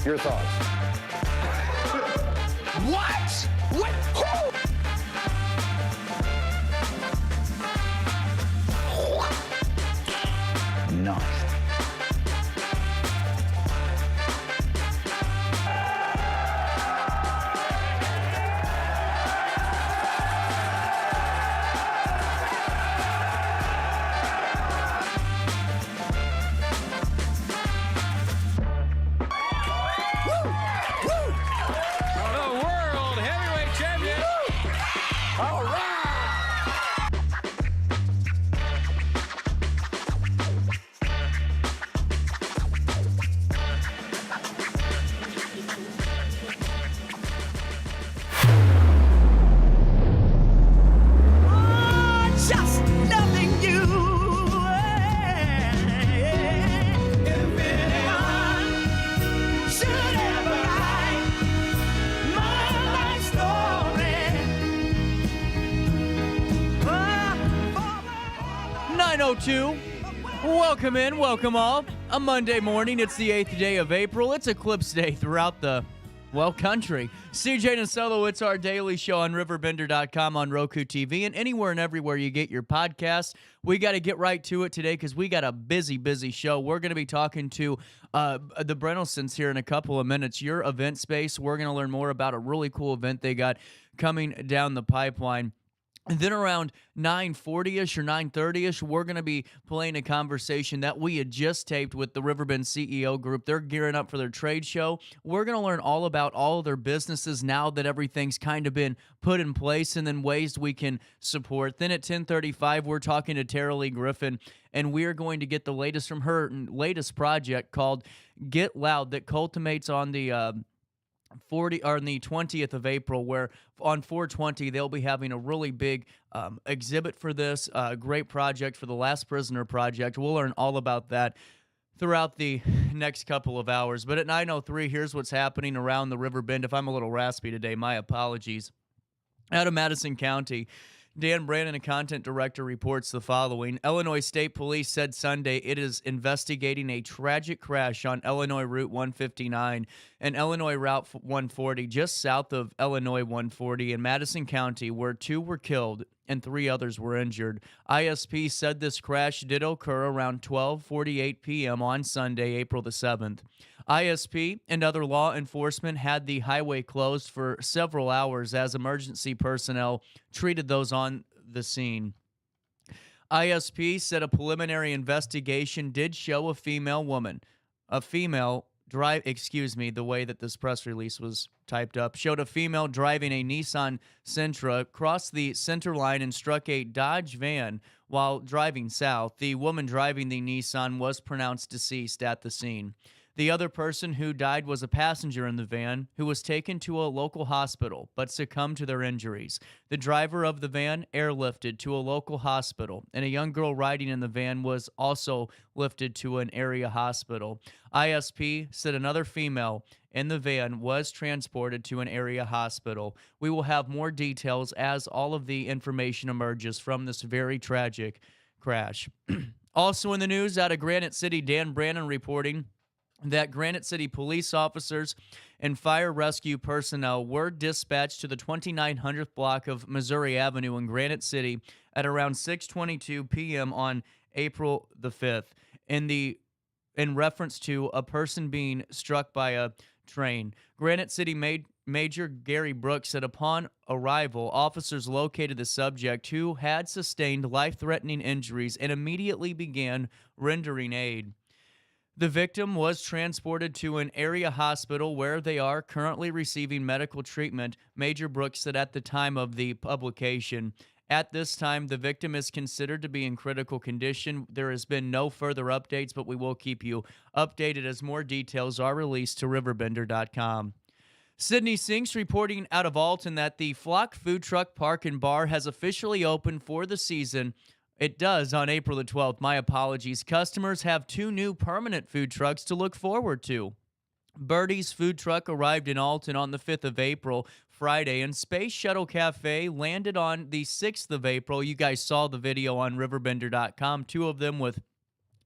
Your thoughts? What? What? Who? Nice. Welcome in, welcome all. A Monday morning, it's the 8th day of April. It's Eclipse Day throughout the, country. CJ Nasello, it's our daily show on RiverBender.com, on Roku TV, and anywhere and everywhere you get your podcasts. We got to get right to it today because we got a busy show. We're going to be talking to the Brennelsons here in a couple of minutes. Your event space, we're going to learn more about a really cool event they got coming down the pipeline. And then around 9:40-ish or 9:30-ish, we're going to be playing a conversation that we had just taped with the Riverbend CEO group. They're gearing up for their trade show. We're going to learn all about all of their businesses now that everything's kind of been put in place, and then ways we can support. Then at 10:35, we're talking to Taralei Griffin, and we're going to get the latest from her latest project called Get Loud that culminates on the 20th of April, where on 420 they'll be having a really big exhibit for this great project for the Last Prisoner Project. We'll learn all about that throughout the next couple of hours. But at 9:03, here's what's happening around the River Bend. If I'm a little raspy today, my apologies. Out of Madison County, Dan Brandon, a content director, reports the following. Illinois State Police said Sunday it is investigating a tragic crash on Illinois Route 159 and Illinois Route 140 just south of Illinois 140 in Madison County, where 2 were killed and 3 others were injured. ISP said this crash did occur around 12:48 p.m. on Sunday, April the 7th. ISP and other law enforcement had the highway closed for several hours as emergency personnel treated those on the scene. ISP said a preliminary investigation did show the way that this press release was typed up, showed a female driving a Nissan Sentra crossed the center line and struck a Dodge van while driving south. The woman driving the Nissan was pronounced deceased at the scene. The other person who died was a passenger in the van who was taken to a local hospital but succumbed to their injuries. The driver of the van airlifted to a local hospital, and a young girl riding in the van was also lifted to an area hospital. ISP said another female in the van was transported to an area hospital. We will have more details as all of the information emerges from this very tragic crash. Also in the news out of Granite City, Dan Brandon reporting that Granite City police officers and fire rescue personnel were dispatched to the 2900th block of Missouri Avenue in Granite City at around 6:22 p.m. on April the 5th in reference to a person being struck by a train. Granite City Major Gary Brooks said upon arrival, officers located the subject who had sustained life-threatening injuries and immediately began rendering aid. The victim was transported to an area hospital where they are currently receiving medical treatment, Major Brooks said at the time of the publication. At this time, the victim is considered to be in critical condition. There has been no further updates, but we will keep you updated as more details are released to RiverBender.com. Sydney Sinks reporting out of Alton that the Flock Food Truck Park and Bar has officially opened for the season. It does on April the 12th. My apologies. Customers have 2 new permanent food trucks to look forward to. Birdie's food truck arrived in Alton on the 5th of April, Friday, and Space Shuttle Cafe landed on the 6th of April. You guys saw the video on RiverBender.com, 2 of them with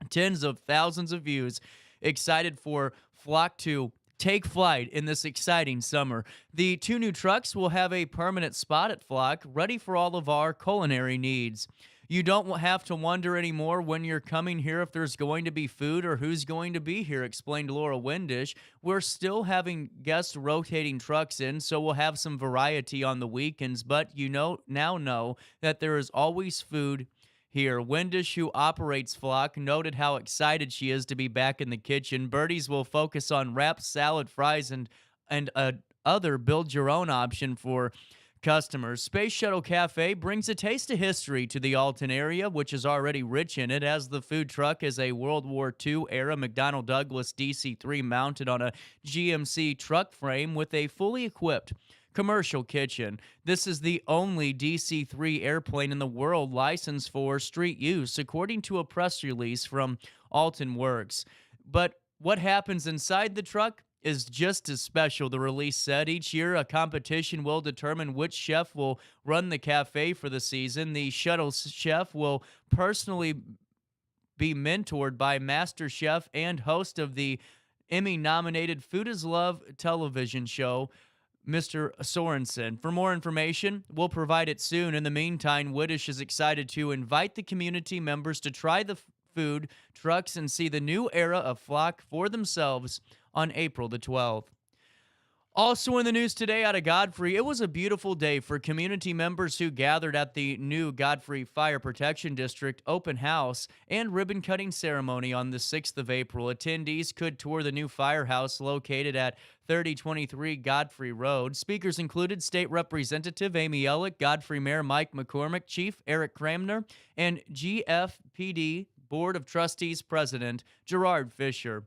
tens of thousands of views. Excited for Flock to take flight in this exciting summer. The 2 new trucks will have a permanent spot at Flock, ready for all of our culinary needs. You don't have to wonder anymore when you're coming here if there's going to be food or who's going to be here, explained Laura Windish. We're still having guests rotating trucks in, so we'll have some variety on the weekends, but now know that there is always food here. Windish, who operates Flock, noted how excited she is to be back in the kitchen. Birdies will focus on wraps, salad, fries, and other build-your-own option for customers. Space Shuttle Cafe brings a taste of history to the Alton area, which is already rich in it, as the food truck is a World War II-era McDonnell Douglas DC-3 mounted on a GMC truck frame with a fully equipped commercial kitchen. This is the only DC-3 airplane in the world licensed for street use, according to a press release from Alton Works. But what happens inside the truck is just as special, the release said. Each year, a competition will determine which chef will run the cafe for the season. The shuttle chef will personally be mentored by master chef and host of the Emmy-nominated Food is Love television show, Mr. Sorensen. For more information, we'll provide it soon. In the meantime, Widdish is excited to invite the community members to try the food trucks and see the new era of Flock for themselves on April the 12th. Also in the news today out of Godfrey, it was a beautiful day for community members who gathered at the new Godfrey Fire Protection District open house and ribbon cutting ceremony on the 6th of April. Attendees could tour the new firehouse located at 3023 Godfrey Road. Speakers included State Representative Amy Ellick, Godfrey Mayor Mike McCormick, Chief Eric Cramner, and GFPD Board of Trustees President Gerard Fisher.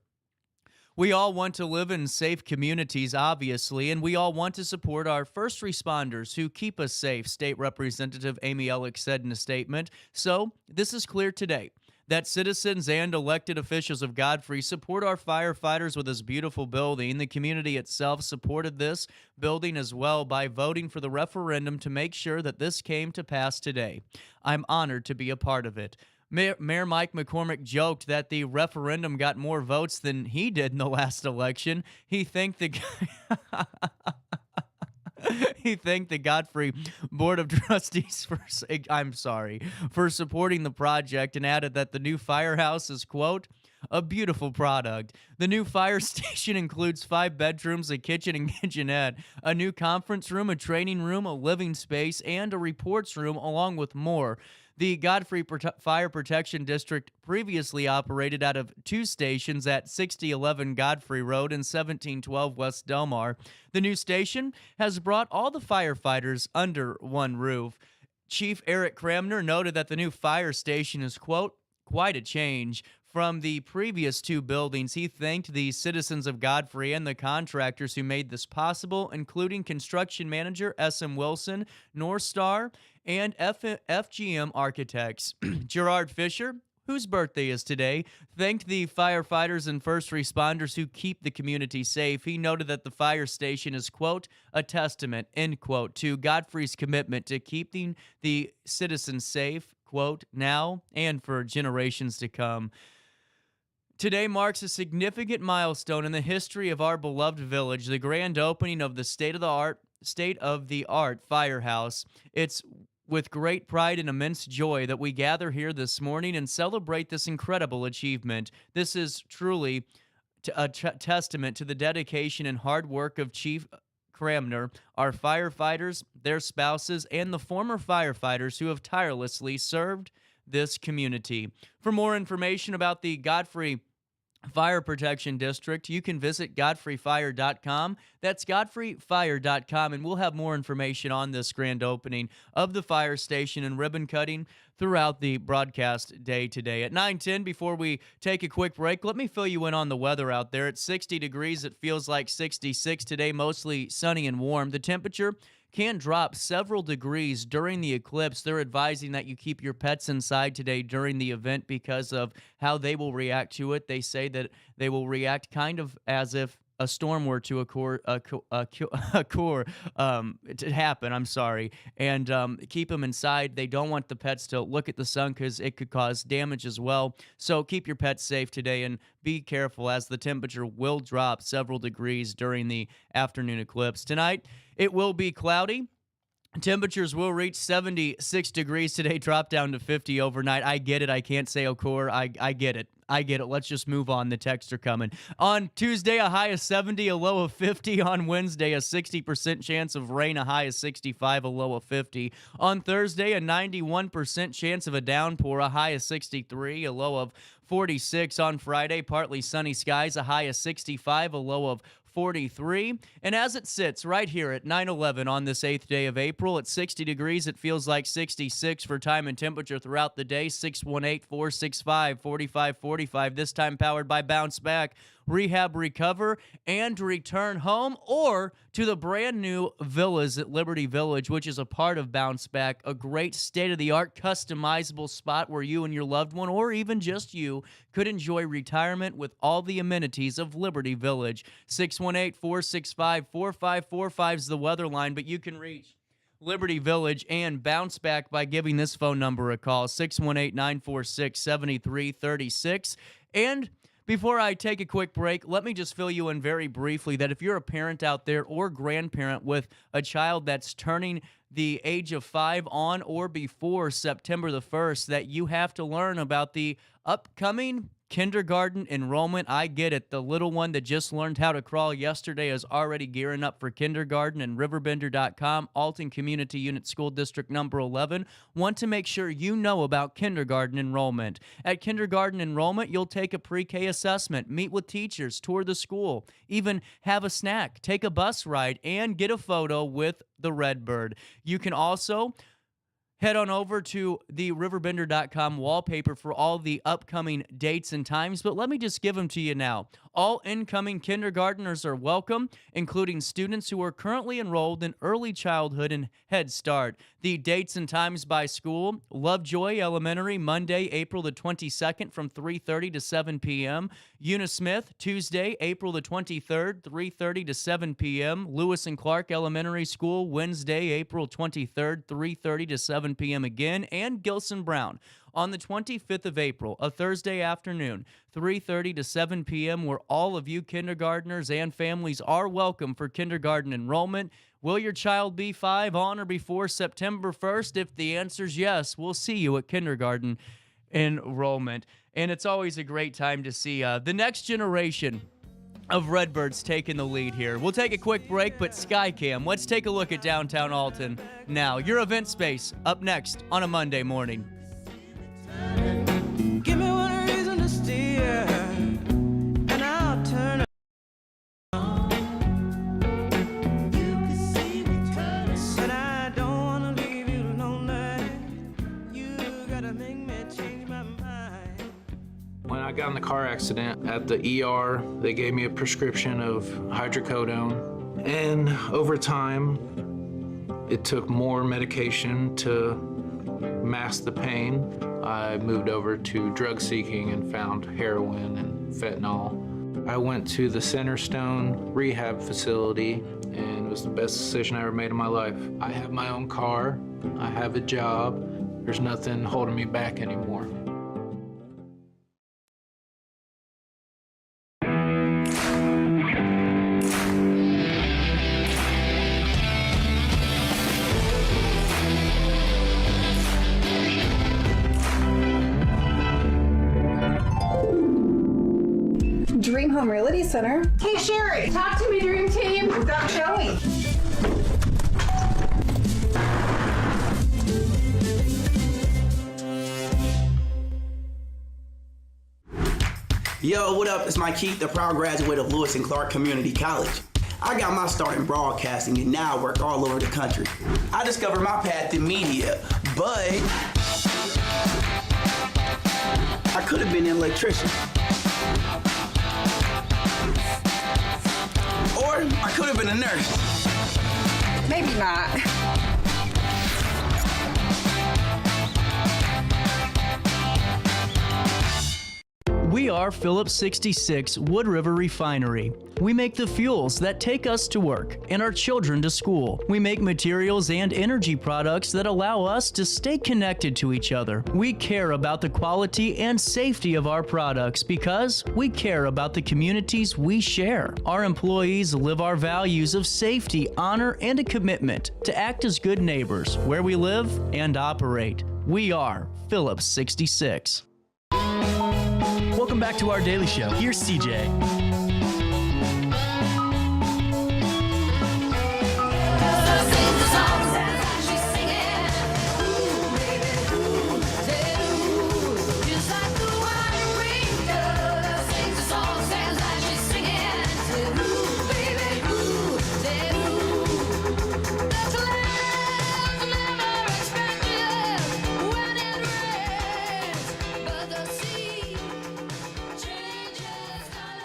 We all want to live in safe communities, obviously, and we all want to support our first responders who keep us safe, State Representative Amy Ellick said in a statement. So, this is clear today that citizens and elected officials of Godfrey support our firefighters with this beautiful building. The community itself supported this building as well by voting for the referendum to make sure that this came to pass today. I'm honored to be a part of it. Mayor Mike McCormick joked that the referendum got more votes than he did in the last election. He thanked the Godfrey Board of Trustees for supporting the project and added that the new firehouse is, quote, a beautiful product. The new fire station includes 5 bedrooms, a kitchen and kitchenette, a new conference room, a training room, a living space, and a reports room, along with more. The Godfrey Fire Protection District previously operated out of 2 stations at 6011 Godfrey Road and 1712 West Delmar. The new station has brought all the firefighters under one roof. Chief Eric Cramner noted that the new fire station is, quote, quite a change from the previous 2 buildings. He thanked the citizens of Godfrey and the contractors who made this possible, including construction manager S.M. Wilson, North Star, and FGM Architects. Gerard Fisher, whose birthday is today, thanked the firefighters and first responders who keep the community safe. He noted that the fire station is, quote, a testament, end quote, to Godfrey's commitment to keeping the citizens safe, quote, now and for generations to come. Today marks a significant milestone in the history of our beloved village, the grand opening of the state-of-the-art firehouse. It's with great pride and immense joy that we gather here this morning and celebrate this incredible achievement. This is truly a testament to the dedication and hard work of Chief Cramner, our firefighters, their spouses, and the former firefighters who have tirelessly served this community. For more information about the Godfrey Fire Protection District, you can visit godfreyfire.com. That's godfreyfire.com, and we'll have more information on this grand opening of the fire station and ribbon cutting throughout the broadcast day today. At 9:10, before we take a quick break, let me fill you in on the weather out there. It's 60 degrees. It feels like 66 today, mostly sunny and warm. The temperature can drop several degrees during the eclipse. They're advising that you keep your pets inside today during the event because of how they will react to it. They say that they will react kind of as if a storm were to to happen, I'm sorry, and keep them inside. They don't want the pets to look at the sun because it could cause damage as well. So keep your pets safe today and be careful as the temperature will drop several degrees during the afternoon eclipse. Tonight, it will be cloudy. Temperatures will reach 76 degrees today, drop down to 50 overnight. I get it. I can't say Okor. I get it. I get it. Let's just move on. The texts are coming. On Tuesday, a high of 70, a low of 50. On Wednesday, a 60% chance of rain, a high of 65, a low of 50. On Thursday, a 91% chance of a downpour, a high of 63, a low of 46. On Friday, partly sunny skies, a high of 65, a low of 43. And as it sits right here at 9/11 on this 8th day of April at 60 degrees, it feels like 66 for time and temperature throughout the day. 618-465-4545. This time powered by Bounce Back. Rehab, recover, and return home or to the brand new villas at Liberty Village, which is a part of Bounce Back, a great state-of-the-art customizable spot where you and your loved one, or even just you, could enjoy retirement with all the amenities of Liberty Village. 618-465-4545 is the weather line, but you can reach Liberty Village and Bounce Back by giving this phone number a call, 618-946-7336. And before I take a quick break, let me just fill you in very briefly that if you're a parent out there or grandparent with a child that's turning the age of 5 on or before September the 1st, that you have to learn about the upcoming kindergarten enrollment. I get it. The little one that just learned how to crawl yesterday is already gearing up for kindergarten, and RiverBender.com, Alton Community Unit School District number 11, want to make sure you know about kindergarten enrollment. At kindergarten enrollment, you'll take a pre-K assessment, meet with teachers, tour the school, even have a snack, take a bus ride, and get a photo with the Redbird. You can also head on over to the RiverBender.com wallpaper for all the upcoming dates and times, but let me just give them to you now. All incoming kindergartners are welcome, including students who are currently enrolled in early childhood and Head Start. The dates and times by school: Lovejoy Elementary, Monday, April the 22nd from 3:30 to 7 p.m. Eunice Smith, Tuesday, April the 23rd, 3:30 to 7 p.m. Lewis and Clark Elementary School, Wednesday, April 23rd, 3:30 to 7 p.m. again. And Gilson Brown on the 25th of April, a Thursday afternoon, 3:30 to 7 p.m., where all of you kindergartners and families are welcome for kindergarten enrollment. Will your child be 5 on or before September 1st? If the answer is yes, we'll see you at kindergarten enrollment. And it's always a great time to see the next generation of Redbirds taking the lead here. We'll take a quick break, but Skycam, let's take a look at downtown Alton now. Your event space up next on a Monday morning. Give me one reason to steer, and I'll turn it on. You can see me turning, but I don't wanna leave you lonely. You gotta make me change my mind. When I got in the car accident at the ER, they gave me a prescription of hydrocodone, and over time, it took more medication to mask the pain. I moved over to drug seeking and found heroin and fentanyl. I went to the Centerstone rehab facility, and it was the best decision I ever made in my life. I have my own car, I have a job, there's nothing holding me back anymore. Dream Home Realty Center. Hey Sherry, talk to me, Dream Team. We've got Joey. Yo, what up? It's Mike Keith, the proud graduate of Lewis and Clark Community College. I got my start in broadcasting and now I work all over the country. I discovered my path in media, but I could have been an electrician. Or I could have been a nurse. Maybe not. We are Phillips 66 Wood River Refinery. We make the fuels that take us to work and our children to school. We make materials and energy products that allow us to stay connected to each other. We care about the quality and safety of our products because we care about the communities we share. Our employees live our values of safety, honor, and a commitment to act as good neighbors where we live and operate. We are Phillips 66. Welcome back to our daily show. Here's CJ.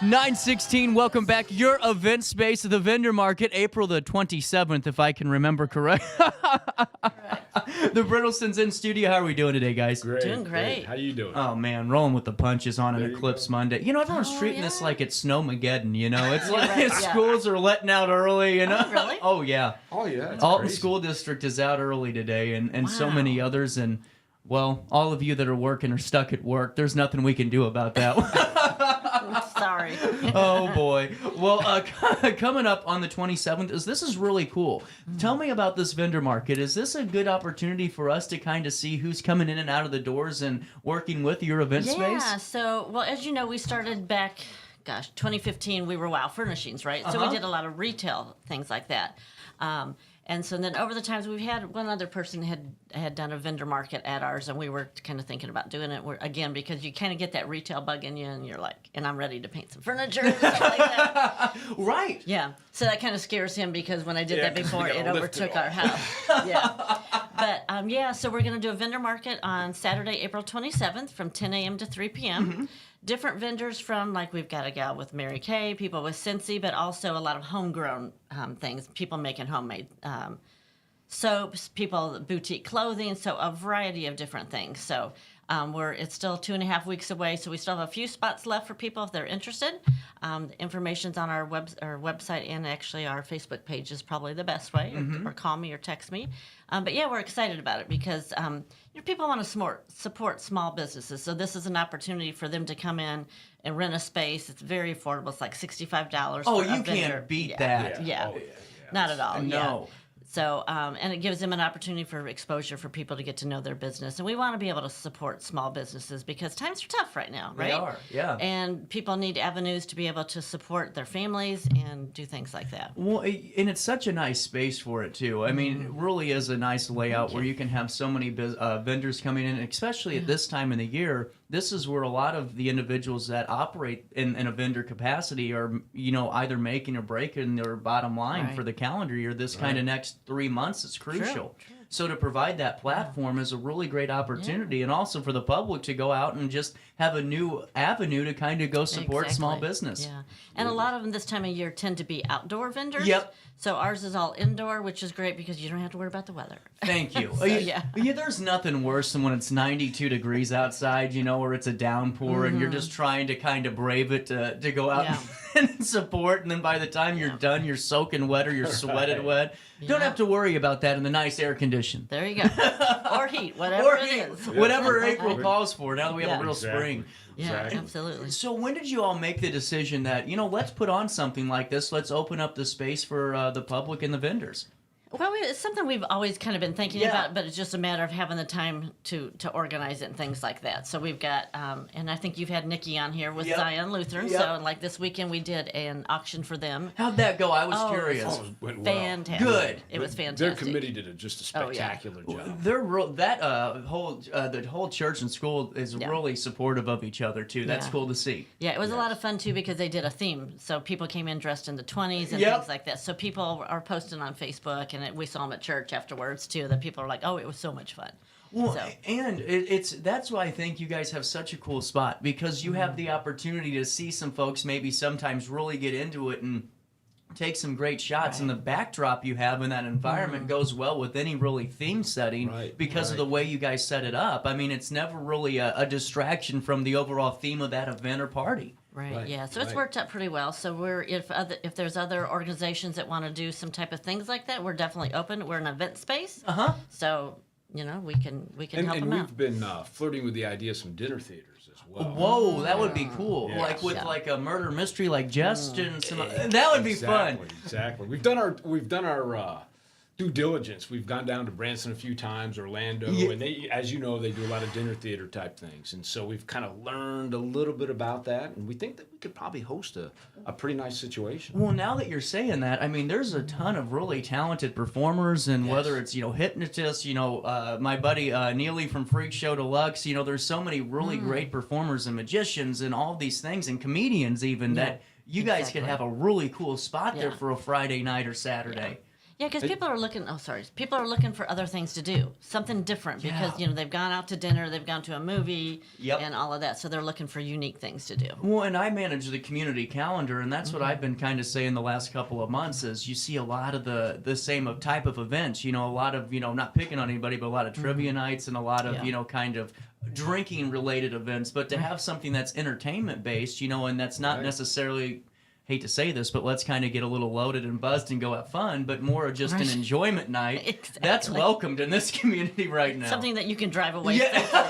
$9:16, welcome back. Your event space at the vendor market, April the 27th, if I can remember correct. The Brittleston's in studio. How are we doing today, guys? Great. Doing great. How you doing? Oh, man, rolling with the punches on an There you Eclipse go. Monday. You know, everyone's treating this like it's Snowmageddon, you know? It's like right, yeah. schools are letting out early, you know? Oh, really? Oh, yeah. Oh, yeah. It's Alton crazy. School District is out early today, and so Wow. many others. And, well, all of you that are working are stuck at work. There's nothing we can do about that. Sorry. Oh boy. Well, coming up on the 27th this is really cool. Tell me about this vendor market. Is this a good opportunity for us to kind of see who's coming in and out of the doors and working with your event space? Yeah, so, well, as you know, we started back, 2015, we were Wow Furnishings, right? So we did a lot of retail, things like that. And so then over the times, we've had one other person had done a vendor market at ours, and we were kind of thinking about doing it again because you kind of get that retail bug in you, and you're like, and I'm ready to paint some furniture and stuff like that. Right. Yeah, so that kind of scares him because when I did that 'cause before, you it gotta lift it overtook all. our house. Yeah, but yeah, so we're going to do a vendor market on Saturday, April 27th from 10 a.m. to 3 p.m. Different vendors from, like, we've got a gal with Mary Kay, people with Scentsy, but also a lot of homegrown things, people making homemade soaps, people boutique clothing, so a variety of different things. So it's still 2.5 weeks away, so we still have a few spots left for people if they're interested. The information's on our website, and actually our Facebook page is probably the best way, or call me or text me. But yeah, we're excited about it because people want to support small businesses. So this is an opportunity for them to come in and rent a space. It's very affordable. It's like $65 Oh, for a you vendor. can't beat that. Yeah. Oh, yeah. Not at all. No. Yeah. So, and it gives them an opportunity for exposure for people to get to know their business. And we want to be able to support small businesses because times are tough right now, right? They are, yeah. And people need avenues to be able to support their families and do things like that. Well, and it's such a nice space for it, too. I mean, it really is a nice layout where you can have so many vendors coming in, especially at this time of the year. This is where a lot of the individuals that operate in a vendor capacity are, either making or breaking their bottom line Right. for the calendar year. This kind of next 3 months is crucial. True. So to provide that platform is a really great opportunity, and also for the public to go out and just have a new avenue to kind of go support small Exactly. business. Yeah. And a lot of them this time of year tend to be outdoor vendors. Yep. So ours is all indoor, which is great because you don't have to worry about the weather. Thank you. So, yeah. There's nothing worse than when it's 92 degrees outside, or it's a downpour, and you're just trying to kind of brave it to go out and support, and then by the time you're done, you're soaking wet or you're sweated wet. Don't have to worry about that in the nice air condition. There you go. Or heat, whatever it is. Whatever April calls for, now that we have a real Exactly. spring. Yeah, Exactly. absolutely. So when did you all make the decision that, let's put on something like this, let's open up the space for the public and the vendors? Well, it's something we've always kind of been thinking Yeah. about, but it's just a matter of having the time to organize it and things like that. So we've got, and I think you've had Nikki on here with Yep. Zion Lutheran. Yep. So like this weekend we did an auction for them. How'd that go? I was Oh, curious. Oh, it went well. Fantastic. Good. It was fantastic. Their committee did just a Oh, yeah. spectacular job. They're the whole church and school is really supportive of each other too. That's Yeah. cool to see. Yeah, it was a lot of fun too because they did a theme. So people came in dressed in the 20s and Yep. things like that. So people are posting on Facebook, and we saw them at church afterwards too. That people are like, "Oh, it was so much fun." Well, So- and that's why I think you guys have such a cool spot because you have the opportunity to see some folks maybe sometimes really get into it and take some great shots, and the backdrop you have in that environment goes well with any really theme setting because of the way you guys set it up. I mean, it's never really a distraction from the overall theme of that event or party. Right. Yeah. So it's worked out pretty well. So if there's other organizations that want to do some type of things like that, we're definitely open. We're an event space. So we can help them out. And we've been flirting with the idea of some dinner theaters as well. Whoa, that would be cool. Yeah. Like with like a murder mystery, like Jest and some. That would be fun. Exactly. We've done our due diligence. We've gone down to Branson a few times, Orlando, and they, as you know, they do a lot of dinner theater type things, and so we've kind of learned a little bit about that, and we think that we could probably host a pretty nice situation. Well, now that you're saying that, I mean, there's a ton of really talented performers, and whether it's hypnotists, my buddy Neely from Freak Show Deluxe, there's so many really great performers and magicians and all these things, and comedians even that you guys could have a really cool spot there for a Friday night or Saturday. Yeah, because people are looking. People are looking for other things to do, something different. Because they've gone out to dinner, they've gone to a movie, and all of that. So they're looking for unique things to do. Well, and I manage the community calendar, and that's what I've been kind of saying the last couple of months. Is you see a lot of the same type of events. A lot of not picking on anybody, but a lot of trivia nights and a lot of kind of drinking related events. But to have something that's entertainment based, and that's not necessarily. Hate to say this, but let's kind of get a little loaded and buzzed and go have fun, but more just an enjoyment night. Exactly. That's welcomed in this community right now. Something that you can drive away from,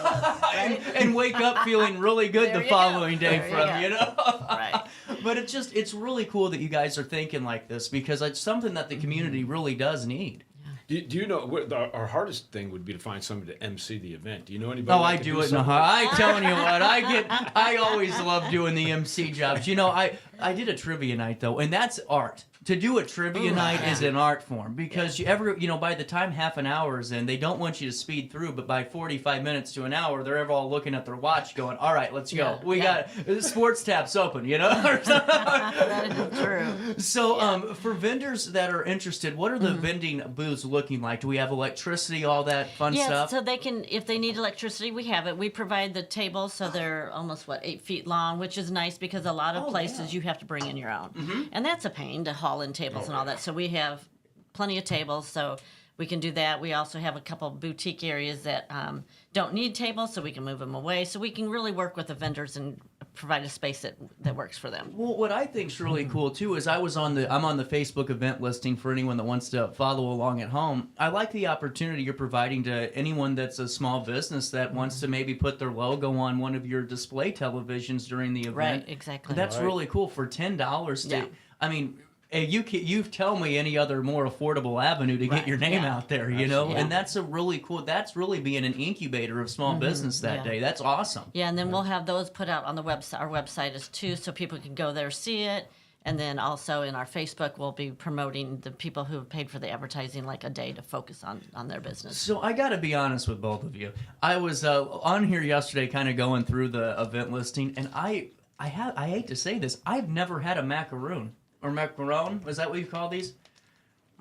and wake up feeling really good the following day from, Right. But it's really cool that you guys are thinking like this because it's something that the community really does need. Do you know our hardest thing would be to find somebody to MC the event? Do you know anybody? Oh, I do it in a heart. I'm telling you what, I always love doing the MC jobs. I did a trivia night though, and that's art. To do a trivia night is an art form because by the time half an hour is in, they don't want you to speed through, but by 45 minutes to an hour, they're all looking at their watch going, all right, let's go. We got the sports tab's open, That is true. So for vendors that are interested, what are the vending booths looking like? Do we have electricity, all that fun stuff? So they can, if they need electricity, we have it. We provide the tables, so they're almost 8 feet long, which is nice because a lot of places you have to bring in your own, and that's a pain to haul in tables and all that. So we have plenty of tables, so we can do that. We also have a couple boutique areas that don't need tables, so we can move them away. So we can really work with the vendors and provide a space that works for them. Well, what I think is really cool too is I'm on the Facebook event listing for anyone that wants to follow along at home. I like the opportunity you're providing to anyone that's a small business that wants to maybe put their logo on one of your display televisions during the event. Right, exactly. That's really cool for $10. I mean, you tell me any other more affordable avenue to get your name out there, and that's a really cool. That's really being an incubator of small business that day. That's awesome. Yeah, and then we'll have those put out on the website. Our website is too, so people can go there, see it, and then also in our Facebook, we'll be promoting the people who have paid for the advertising like a day to focus on their business. So I got to be honest with both of you. I was on here yesterday, kind of going through the event listing, and I hate to say this, I've never had a macaroon. Or macaron, is that what you call these?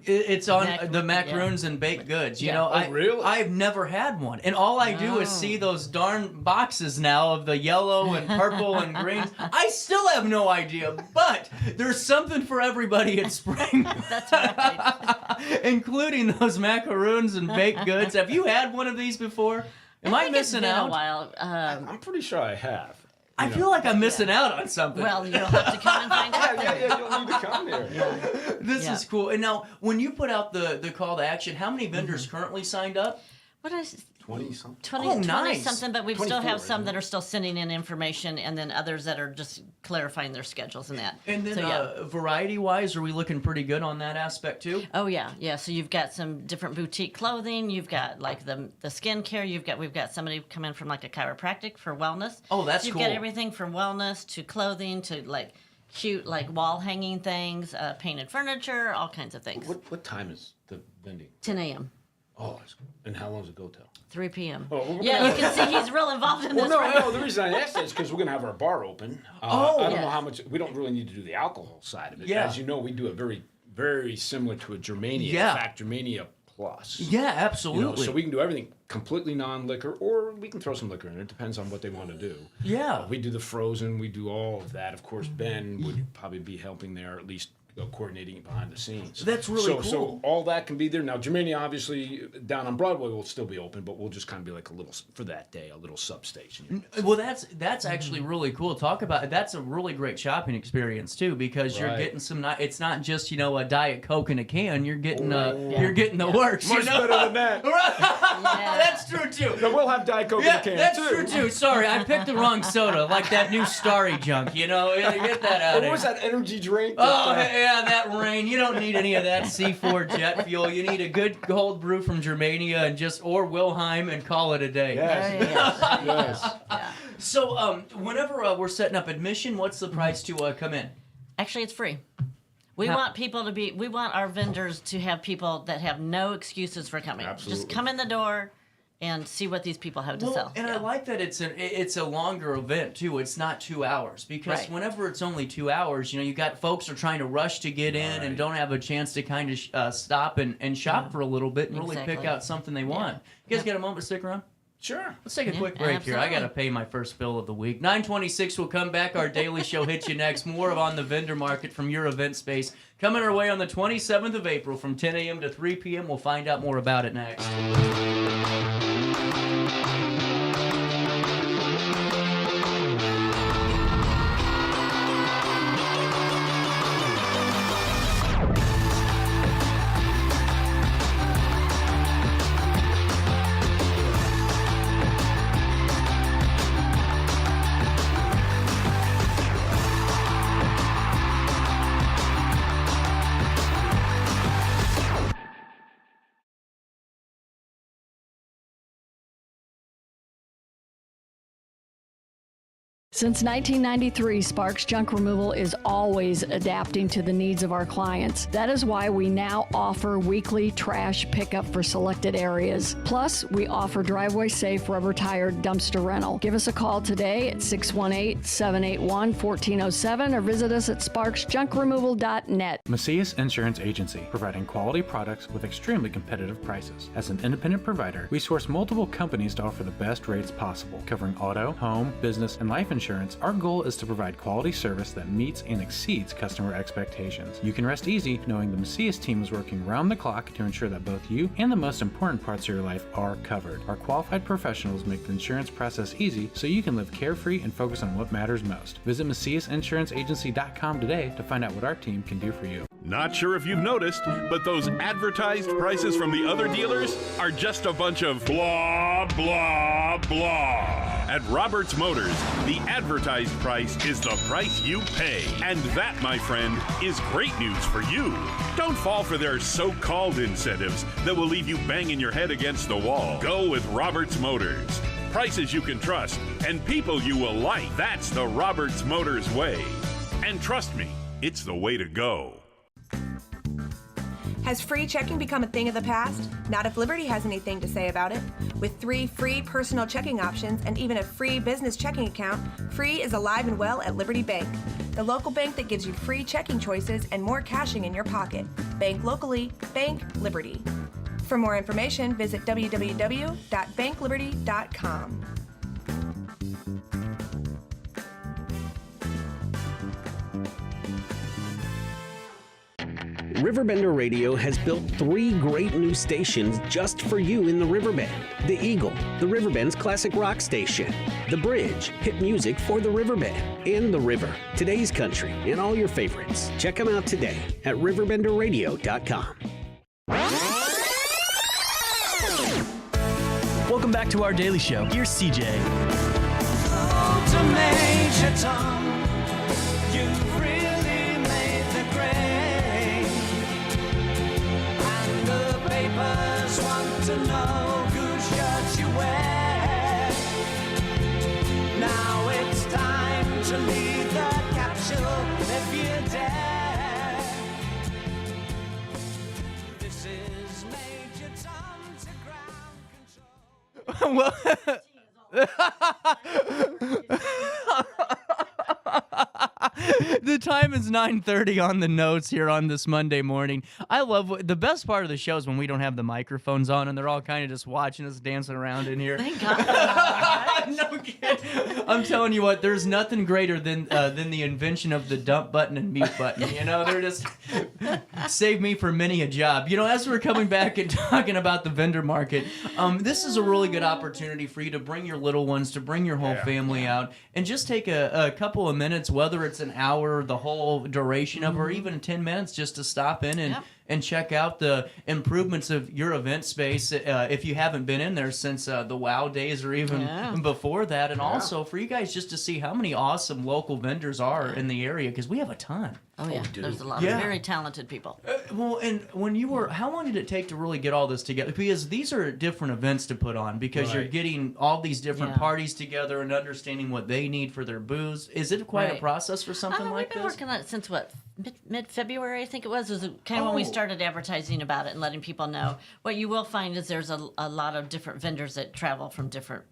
It's on the macaroons and baked goods. Really? I've never had one, and all I do is see those darn boxes now of the yellow and purple and green. I still have no idea, but there's something for everybody at Spring. That's right. Including those macaroons and baked goods. Have you had one of these before? Am I missing out? A while. I'm pretty sure I have. I feel like I'm missing out on something. Well, you'll have to come and find out. You'll need to come here. This is cool. And now, when you put out the call to action, how many vendors currently signed up? What is 20-something. 20 nice. something, but we still have some that are still sending in information, and then others that are just clarifying their schedules and that. And then variety-wise, are we looking pretty good on that aspect too? Oh yeah. So you've got some different boutique clothing. You've got like the skincare. We've got somebody come in from like a chiropractic for wellness. Oh, that's cool. You've got everything from wellness to clothing to like cute like wall hanging things, painted furniture, all kinds of things. What time is the vending? 10 a.m. Oh, and how long does it go till? 3 p.m. Oh, you can see he's real involved in this. No, the reason I asked that is because we're going to have our bar open. I don't know how much, we don't really need to do the alcohol side of it. Yeah. As you know, we do it very, very similar to a Germania. Yeah. In fact, Germania Plus. Yeah, absolutely. So we can do everything completely non-liquor, or we can throw some liquor in. It depends on what they want to do. Yeah. We do the frozen. We do all of that. Of course, Ben would probably be helping there, at least coordinating behind the scenes. That's really cool. So all that can be there. Now, Germania, obviously, down on Broadway will still be open, but we'll just kind of be like a little, for that day, a little substation. Well, that's actually really cool. Talk about it. That's a really great shopping experience too, because you're getting some. It's not just a Diet Coke in a can. You're getting you're getting the works. Much better than that. That's true too. No, we'll have Diet Coke in a can that's too. true too. Sorry, I picked the wrong soda, like that new Starry junk. Get that out. What was that energy drink? Oh, yeah, that rain. You don't need any of that C4 jet fuel. You need a good cold brew from Germania or Wilhelm and call it a day. Yes. Yes. So, whenever we're setting up admission, what's the price to come in? Actually, it's free. We want our vendors to have people that have no excuses for coming. Absolutely. Just come in the door and see what these people have to sell. And I like that it's a longer event too. It's not 2 hours, because whenever it's only 2 hours, you got folks are trying to rush to get in and don't have a chance to kind of stop and shop for a little bit and really pick out something they want. You guys got a moment to stick around? Sure. Let's take a quick break here. I got to pay my first bill of the week. 9:26 will come back. Our daily show hits you next. More of On the Vendor Market from your event space. Coming our way on the 27th of April from 10 a.m. to 3 p.m. We'll find out more about it next. Since 1993, Sparks Junk Removal is always adapting to the needs of our clients. That is why we now offer weekly trash pickup for selected areas. Plus, we offer driveway-safe rubber-tired dumpster rental. Give us a call today at 618-781-1407 or visit us at sparksjunkremoval.net. Macias Insurance Agency, providing quality products with extremely competitive prices. As an independent provider, we source multiple companies to offer the best rates possible, covering auto, home, business, and life insurance. Our goal is to provide quality service that meets and exceeds customer expectations. You can rest easy knowing the Macias team is working round the clock to ensure that both you and the most important parts of your life are covered. Our qualified professionals make the insurance process easy so you can live carefree and focus on what matters most. Visit MaciasInsuranceAgency.com today to find out what our team can do for you. Not sure if you've noticed, but those advertised prices from the other dealers are just a bunch of blah, blah, blah. At Roberts Motors, the advertised price is the price you pay. And that, my friend, is great news for you. Don't fall for their so-called incentives that will leave you banging your head against the wall. Go with Roberts Motors. Prices you can trust and people you will like. That's the Roberts Motors way. And trust me, it's the way to go. Has free checking become a thing of the past? Not if Liberty has anything to say about it. With 3 free personal checking options and even a free business checking account, free is alive and well at Liberty Bank, the local bank that gives you free checking choices and more cashing in your pocket. Bank locally, bank Liberty. For more information, visit www.bankliberty.com. RiverBender Radio has built 3 great new stations just for you in the Riverbend. The Eagle, the Riverbend's classic rock station. The Bridge, hit music for the Riverbend. And The River, today's country, and all your favorites. Check them out today at RiverBenderRadio.com. Welcome back to our daily show. Here's CJ. To Major Tom, you've really made the grade. And the papers want to know whose shirt you wear. Now it's time to leave the capsule if you dare. This is Major Tom to ground control. The time is 9:30 on the notes here on this Monday morning. I love the best part of the show is when we don't have the microphones on and they're all kind of just watching us dancing around in here. Thank God. No kidding. I'm telling you what, there's nothing greater than the invention of the dump button and mute button. You know, they're just saved me for many a job. You know, as we're coming back and talking about the vendor market, this is a really good opportunity for you to bring your little ones, to bring your whole family out, and just take a couple of minutes, whether it's an hour, the whole duration of, or even 10 minutes, just to stop in and check out the improvements of your event space if you haven't been in there since the WOW days or even before that. And also for you guys just to see how many awesome local vendors are in the area, because we have a ton. Oh, yeah. There's a lot of very talented people. Well, and when you were, how long did it take to really get all this together? Because these are different events to put on, because you're getting all these different parties together and understanding what they need for their booze. Is it quite a process for something like this? We've been working on it since, what, mid-February, I think it was. It was kind of when we started advertising about it and letting people know. What you will find is there's a lot of different vendors that travel from different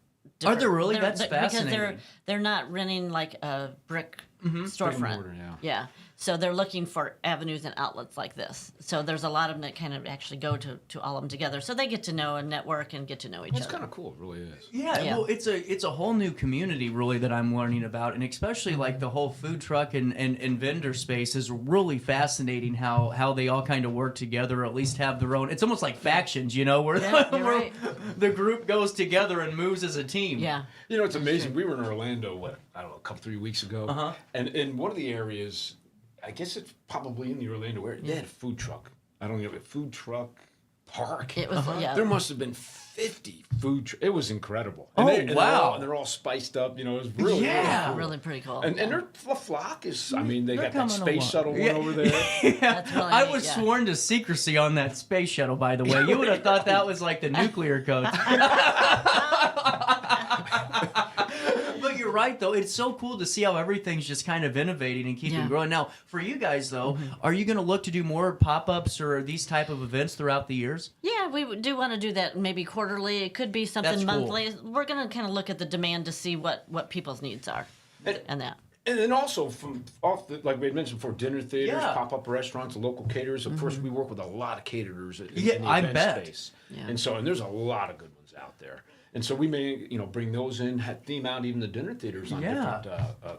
Are there really? That's fascinating. Because they're not renting like a brick storefront. Yeah. So they're looking for avenues and outlets like this. So there's a lot of them that kind of actually go to all of them together. So they get to know and network and get to know each other. It's kind of cool. It really is. Yeah, well, it's a whole new community, really, that I'm learning about. And especially, like, the whole food truck and vendor space is really fascinating how they all kind of work together, or at least have their own. It's almost like factions, you know, where, where the group goes together and moves as a team. Yeah. You know, it's amazing. We were in Orlando, I don't know, 3 weeks ago. And in one of the areas, I guess it's probably in the Orlando area, they had a food truck. I don't know, a food truck park. It was, There must have been 50 food trucks. It was incredible. And and they're all spiced up. You know, it was really, really cool. Really pretty cool. And their flock is, I mean, they got that space shuttle one over there. That's really I was sworn to secrecy on that space shuttle, by the way. You would have thought that was like the nuclear codes. But you're right, though. It's so cool to see how everything's just kind of innovating and keeping growing. Now, for you guys, though, are you going to look to do more pop-ups or these type of events throughout the years? Yeah, we do want to do that maybe quarterly. It could be something monthly. We're going to kind of look at the demand to see what people's needs are and that. And then also like we had mentioned before, dinner theaters, pop-up restaurants, local caterers. Of course, we work with a lot of caterers in the event space. Yeah. And there's a lot of good ones out there. And so we may, bring those in, theme out even the dinner theaters on different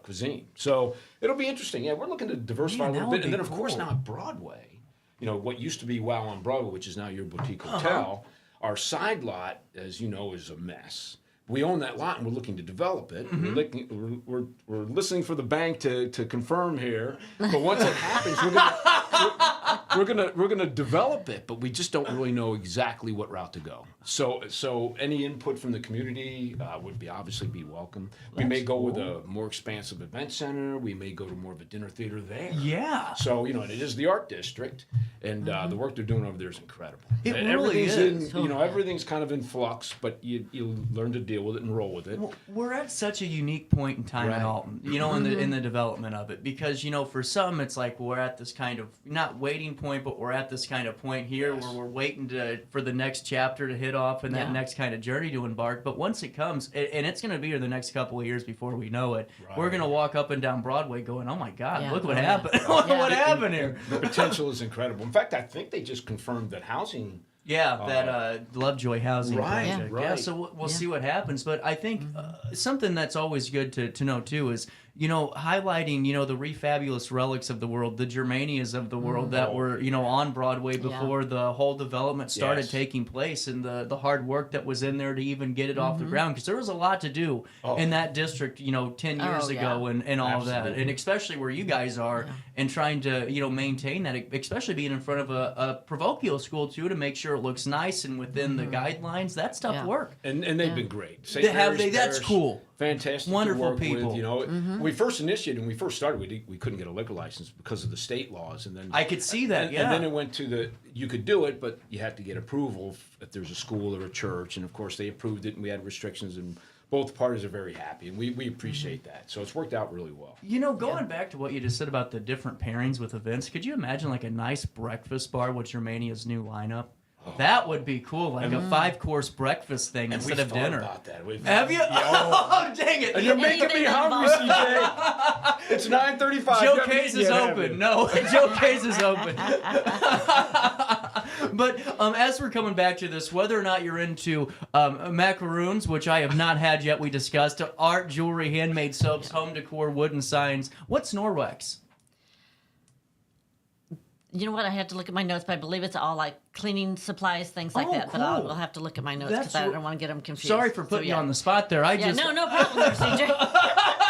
cuisine. So it'll be interesting. Yeah, we're looking to diversify a little bit. And then, of course, now at Broadway, what used to be WOW on Broadway, which is now your boutique hotel, our side lot, as you know, is a mess. We own that lot, and we're looking to develop it. We're listening for the bank to confirm here. But once it happens, we're gonna develop it. But we just don't really know exactly what route to go. So any input from the community would obviously be welcome. We may go with a more expansive event center. We may go to more of a dinner theater there. Yeah. So and it is the art district, and the work they're doing over there is incredible. It really is. Everything's kind of in flux, but you learn to deal with it and roll with it. Well, we're at such a unique point in time in Alton, in the development of it, because for some it's like we're at this kind of not waiting point, but we're at this kind of point here where we're waiting for the next chapter to hit off and that next kind of journey to embark. But once it comes, and it's going to be here the next couple of years before we know it, we're going to walk up and down Broadway going, "Oh my God, look what happened! What happened here?" The potential is incredible. In fact, I think they just confirmed that housing. Yeah, that Lovejoy housing project. Right. Yeah, so we'll see what happens. But I think something that's always good to know, too, is, highlighting, the refabulous relics of the world, the Germanias of the world that were, on Broadway before the whole development started taking place, and the hard work that was in there to even get it off the ground. Because there was a lot to do in that district, 10 years ago and all of that. And especially where you guys are and trying to, maintain that, especially being in front of a parochial school, too, to make sure it looks nice and within the guidelines. That's tough work. And they've been great. That's cool. Fantastic. Wonderful to work people. With, we first initiated, when we first started, we couldn't get a liquor license because of the state laws, and then I could see that. And then it went to you could do it, but you had to get approval if there's a school or a church, and of course they approved it, and we had restrictions, and both parties are very happy, and we appreciate that. So it's worked out really well. Going back to what you just said about the different pairings with events, could you imagine like a nice breakfast bar with Germania's new lineup? That would be cool, like a 5-course breakfast thing instead of dinner. About that. Have you? Oh, dang it! And you're making me hungry, CJ. It's 9:35. Joe Case is open. No, Joe Case is open. But as we're coming back to this, whether or not you're into macaroons, which I have not had yet, we discussed, art, jewelry, handmade soaps, home decor, wooden signs. What's Norwex? You know what? I have to look at my notes, but I believe it's all like cleaning supplies, things like that. Cool. But we'll have to look at my notes because I don't want to get them confused. Sorry for putting you on the spot there. No problem there, CJ.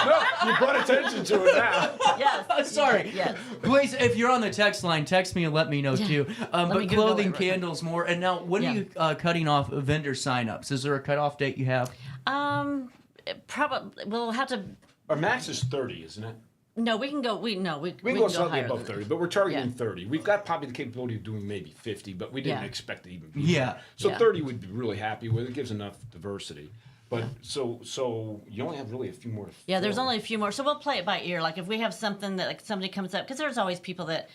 No, you brought attention to it now. Yes. Sorry. Yes. Please, if you're on the text line, text me and let me know too. But clothing, candles, more. And now, when are you cutting off vendor signups? Is there a cutoff date you have? Probably. We'll have to. Our max is 30, isn't it? No, we can go. We can go slightly higher above than 30, but we're targeting 30. We've got probably the capability of doing maybe 50, but we didn't expect to even be there. So 30 we'd be really happy with. It gives enough diversity. But so you only have really a few more to fill. There's only a few more. So we'll play it by ear. Like if we have something that like somebody comes up, because there's always people that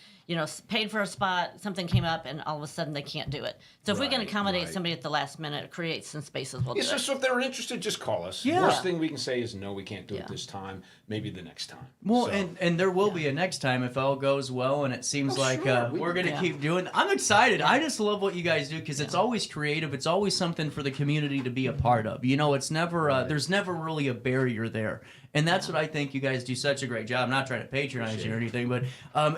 paid for a spot, something came up, and all of a sudden they can't do it. So if we can accommodate somebody at the last minute, create some spaces, we'll do it. So if they're interested, just call us. Yeah. Worst thing we can say is no, we can't do it this time. Maybe the next time. Well, and there will be a next time if all goes well, and it seems like we're going to keep doing. I'm excited. I just love what you guys do because it's always creative. It's always something for the community to be a part of. It's never there's never really a barrier there. And that's what I think you guys do such a great job. I'm not trying to patronize you or anything, but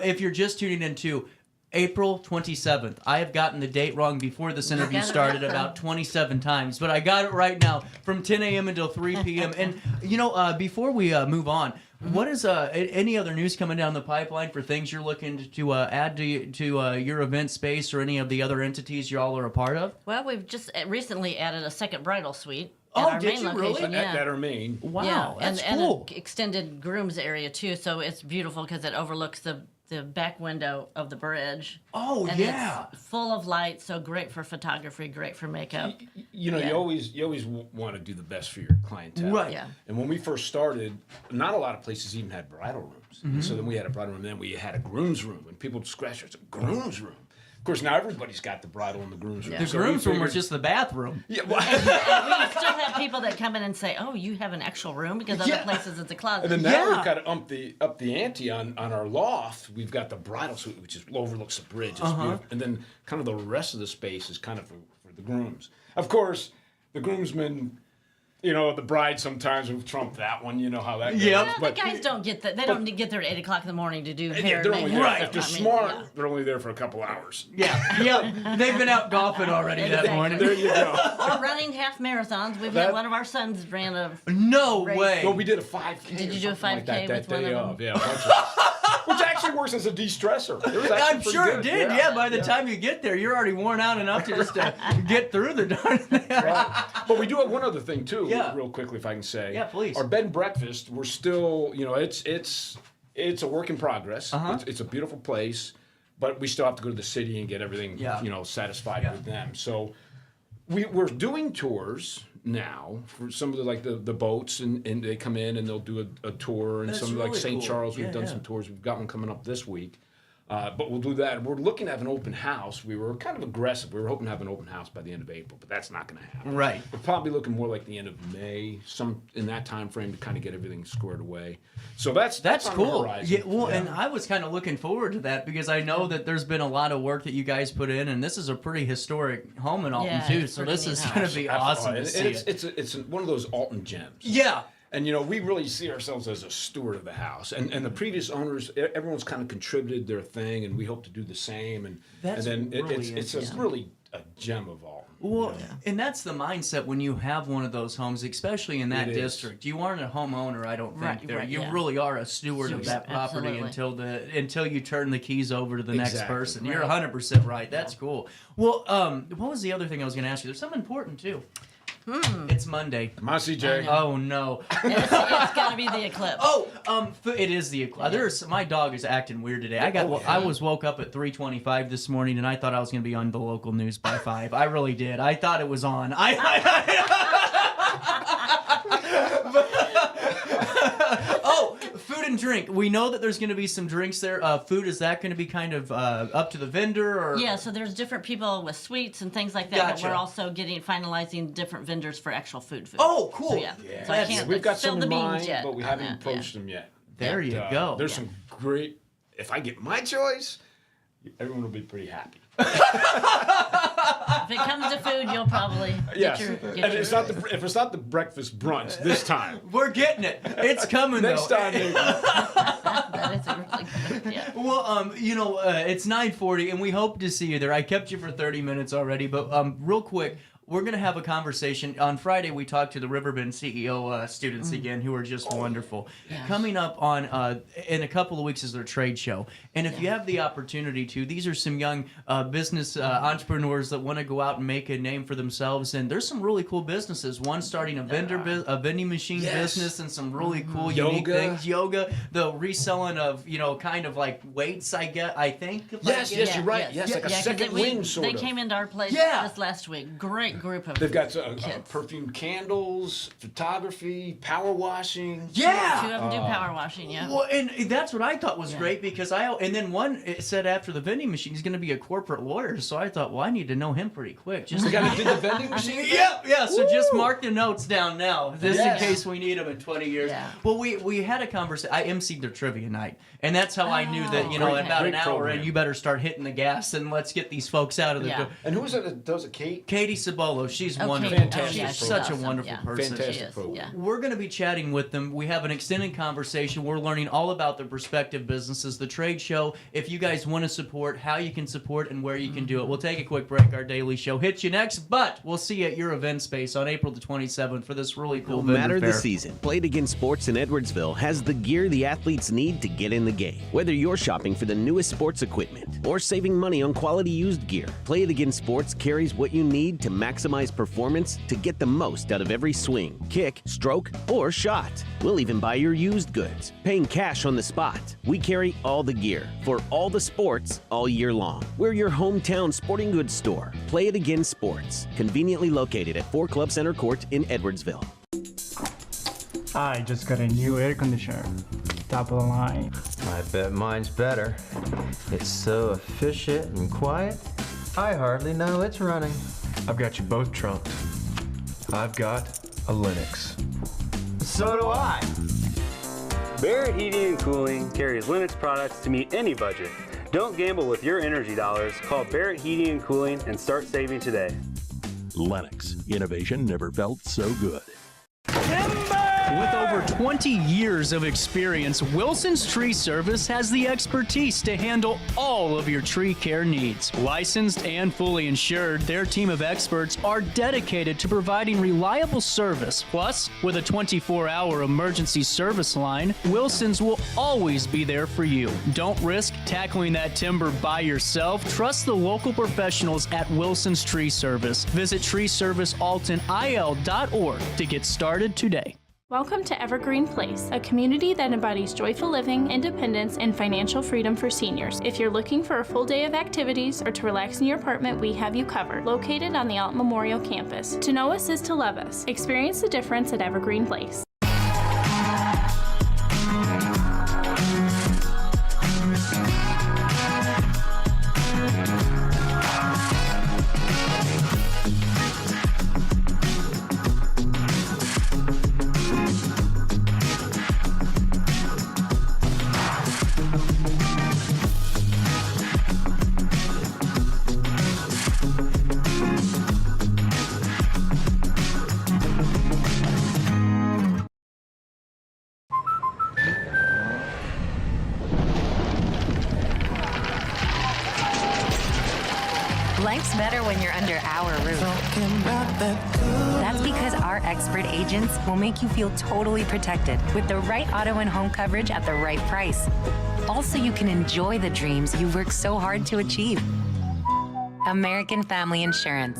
if you're just tuning into April 27th. I have gotten the date wrong before this interview started about 27 times, but I got it right now from 10 a.m. until 3 p.m. And, before we move on, what is any other news coming down the pipeline for things you're looking to add to your event space or any of the other entities you all are a part of? Well, we've just recently added a second bridal suite. Oh, our did main you location, really? At our main. Wow, that's and cool. an extended groom's area too, so it's beautiful because it overlooks the back window of the bridge. Oh, and yeah. It's full of light, so great for photography, great for makeup. You always want to do the best for your clientele. Right. Yeah. And when we first started, not a lot of places even had bridal rooms. And so then we had a bridal room, and then we had a groom's room, and people would scratch their heads, a groom's room. Of course, now everybody's got the bridal and the groom's room. The groom's room was just the bathroom. Yeah, well, And we still have people that come in and say, "Oh, you have an actual room," because other places it's a closet. and then now we've got to up the ante on our loft. We've got the bridal suite, which overlooks the bridge. It's beautiful. And then kind of the rest of the space is kind of for the grooms. Of course, the groomsmen, the bride sometimes will trump that one. You know how that goes. Yep. But the guys don't get that. They don't get there at 8 o'clock in the morning to do hair. They're and only makeup. there. If they're I mean, smart, they're only there for a couple hours. Yeah. They've been out golfing already that morning. There you go. Or running half marathons. We've had one of our sons ran a. No race. way. Well, we did a 5K. Did you do a 5K like that with one day of them? of? Yeah, a bunch of, which actually works as a de-stressor. It was actually I'm pretty sure good. it did. Yeah, by the time you get there, you're already worn out enough to just get through the darn thing. Right. But we do have one other thing too, Yeah. real quickly, if I can say. Yeah, please. Our bed and breakfast, we're still, it's a work in progress. It's a beautiful place, but we still have to go to the city and get everything, satisfied with them. So we're doing tours now for some of the boats, and they come in and they'll do a tour, and That's some really St. cool. Charles, we've done some tours. We've got one coming up this week. But we'll do that. We're looking to have an open house. We were kind of aggressive. We were hoping to have an open house by the end of April, but that's not going to happen. Right. We're probably looking more like the end of May, some in that time frame to kind of get everything squared away. So that's on cool. the horizon. And I was kind of looking forward to that because I know that there's been a lot of work that you guys put in, and this is a pretty historic home in Alton too. it's So pretty this neat is house. going to be awesome to see it. It's one of those Alton gems. Yeah. And, we really see ourselves as a steward of the house. And the previous owners, everyone's kind of contributed their thing, and we hope to do the same. And then it's really a gem of Alton. Well, and that's the mindset when you have one of those homes, especially in that district. You aren't a homeowner, I don't think. You really are a steward of that property until you turn the keys over to the next person. You're 100% right. That's cool. Well, what was the other thing I was going to ask you? There's something important too. It's Monday. Come on, CJ. Oh no! It's got to be the eclipse. It is the eclipse. My dog is acting weird today. I was woke up at 3:25 this morning, and I thought I was going to be on the local news by 5. I really did. I thought it was on. Food and drink. We know that there's going to be some drinks there. Food, is that going to be kind of up to the vendor? Or? Yeah, so there's different people with sweets and things like that, Gotcha. but we're also finalizing different vendors for actual food. Oh, cool. So, So I can't We've got spill some the in beans mind, yet. but we haven't approached them yet. There you go. There's some great. If I get my choice, everyone will be pretty happy. If it comes to food, you'll probably Yes, get and your it's not if it's not the breakfast brunch this time. We're getting it. It's coming Next though. time, maybe. That is a really good idea. Well, it's 9:40, and we hope to see you there. I kept you for 30 minutes already, but real quick, we're going to have a conversation. On Friday, we talked to the Riverbend CEO students again, who are just wonderful. Yes. Coming up on in a couple of weeks is their trade show. And if you have the opportunity to, these are some young business entrepreneurs that want to go out and make a name for themselves. And there's some really cool businesses. One starting a vending machine business and some really cool, unique things. Yoga, the reselling of, kind of like weights, I think. Yes, you're right. Yes, like a second wind, sort of. They came into our place this last week. Great group of They've got kids. perfume candles, photography, power washing. Yeah. Two of them do power washing, Well, and that's what I thought was great because and then one it said after the vending machine he's going to be a corporate lawyer, so I thought, well, I need to know him pretty quick. Just the guy who did the vending machine? Yeah. So just mark the notes down now, just Yes. in case we need them in 20 years. Yeah. Well, we had a conversation. I emceed their trivia night, and that's how I knew that in about Great an hour, program. and you better start hitting the gas and let's get these folks out of the door. And who was it that does it, Kate? Katie Cibolo, she's wonderful. Fantastic. She's such a wonderful person. Fantastic program. We're going to be chatting with them. We have an extended conversation. We're learning all about their prospective businesses, the trade show, if you guys want to support, how you can support, and where you can do it. We'll take a quick break. Our daily show hits you next, but we'll see you at your event space on April the 27th for this really cool No matter vendor the fair. season, Play It Again Sports in Edwardsville has the gear the athletes need to get in the game. Whether you're shopping for the newest sports equipment or saving money on quality used gear, Play It Again Sports carries what you need to maximize performance to get the most out of every swing, kick, stroke, or shot. We'll even buy your used goods, paying cash on the spot. We carry all the gear for all the sports all year long. We're your hometown sporting goods store. Play It Again Sports, conveniently located at 4 Club Center Court in Edwardsville. I just got a new air conditioner. Top of the line. I bet mine's better. It's so efficient and quiet, I hardly know it's running. I've got you both trumped. I've got a Linux. So do I. Barrett Heating and Cooling carries Linux products to meet any budget. Don't gamble with your energy dollars. Call Barrett Heating and Cooling and start saving today. Lennox. Innovation never felt so good. With over 20 years of experience, Wilson's Tree Service has the expertise to handle all of your tree care needs. Licensed and fully insured, their team of experts are dedicated to providing reliable service. Plus, with a 24-hour emergency service line, Wilson's will always be there for you. Don't risk tackling that timber by yourself. Trust the local professionals at Wilson's Tree Service. Visit treeservicealtonil.org to get started today. Welcome to Evergreen Place, a community that embodies joyful living, independence, and financial freedom for seniors. If you're looking for a full day of activities or to relax in your apartment, we have you covered. Located on the Alton Memorial Campus. To know us is to love us. Experience the difference at Evergreen Place. Life's better when you're under our roof. That's because our expert agents will make you feel totally protected with the right auto and home coverage at the right price. Also, you can enjoy the dreams you worked so hard to achieve. American Family Insurance.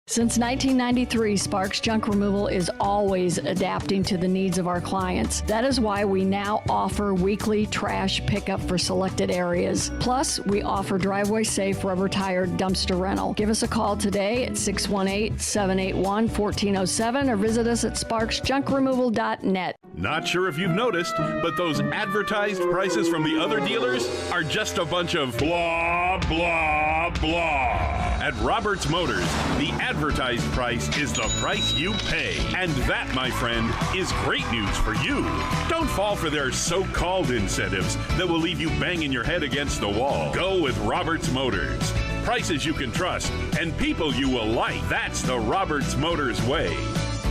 Since 1993, Sparks Junk Removal is always adapting to the needs of our clients. That is why we now offer weekly trash pickup for selected areas. Plus, we offer driveway-safe rubber-tired dumpster rental. Give us a call today at 618-781-1407 or visit us at sparksjunkremoval.net. Not sure if you've noticed, but those advertised prices from the other dealers are just a bunch of blah, blah, blah. At Roberts Motors, the advertised price is the price you pay. And that, my friend, is great news for you. Don't fall for their so-called incentives that will leave you banging your head against the wall. Go with Roberts Motors. Prices you can trust and people you will like. That's the Roberts Motors way.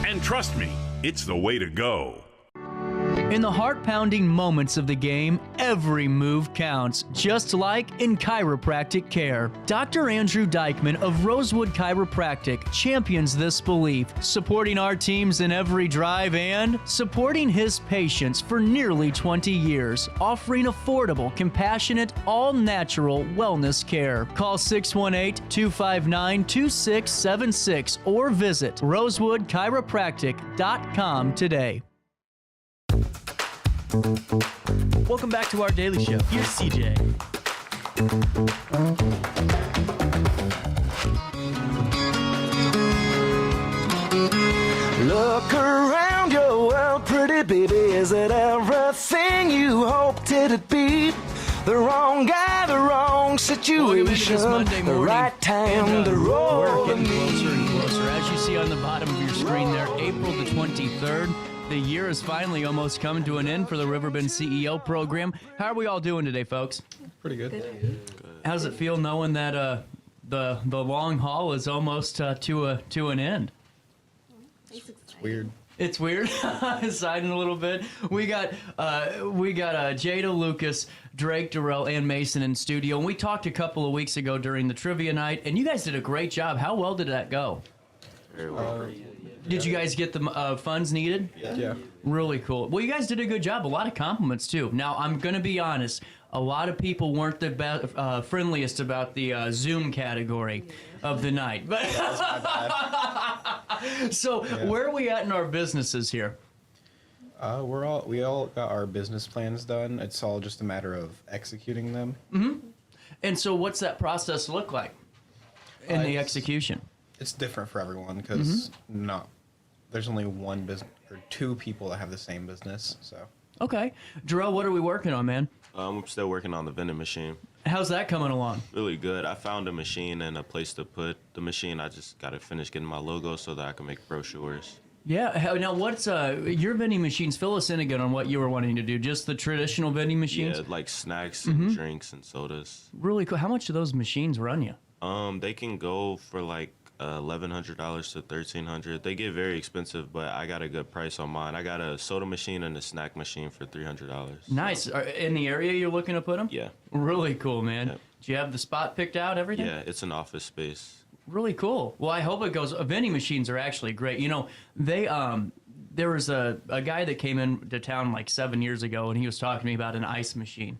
And trust me, it's the way to go. In the heart-pounding moments of the game, every move counts, just like in chiropractic care. Dr. Andrew Dykman of Rosewood Chiropractic champions this belief, supporting our teams in every drive and supporting his patients for nearly 20 years, offering affordable, compassionate, all-natural wellness care. Call 618-259-2676 or visit rosewoodchiropractic.com today. Welcome back to our daily show. Here's CJ. Look around your world, pretty baby. Is it everything you hoped it'd be? The wrong guy, the wrong situation, the right time, the road. We're getting closer and closer. As you see on the bottom of your screen there, April the 23rd. The year is finally almost coming to an end for the Riverbend CEO Program. How are we all doing today, folks? Pretty good. How does it feel knowing that the long haul is almost to an end? It's weird. It's weird. Siding a little bit. We got Jada, Lucas, Drake, Darrell, and Mason in studio, and we talked a couple of weeks ago during the trivia night, and you guys did a great job. How well did that go? Very well. Did you guys get the funds needed? Yeah. Really cool. Well, you guys did a good job. A lot of compliments, too. Now, I'm going to be honest. A lot of people weren't the friendliest about the Zoom category of the night. But So, where are we at in our businesses here? We all got our business plans done. It's all just a matter of executing them. Mm-hmm. And so, what's that process look like in the execution? It's different for everyone because there's only one business or two people that have the same business. So okay, Darrell, what are we working on, man? I'm still working on the vending machine. How's that coming along? Really good. I found a machine and a place to put the machine. I just got to finish getting my logo so that I can make brochures. Yeah. Now, what's your vending machines? Fill us in again on what you were wanting to do. Just the traditional vending machines? Yeah, like snacks and drinks and sodas. Really cool. How much do those machines run you? They can go for like $1,100 to $1,300. They get very expensive, but I got a good price on mine. I got a soda machine and a snack machine for $300. Nice. In the area you're looking to put them? Yeah. Really cool, man. Yep. Do you have the spot picked out, everything? Yeah, it's an office space. Really cool. Well, I hope it goes. Vending machines are actually great. You know, they there was a guy that came into town like 7 years ago, and he was talking to me about an ice machine.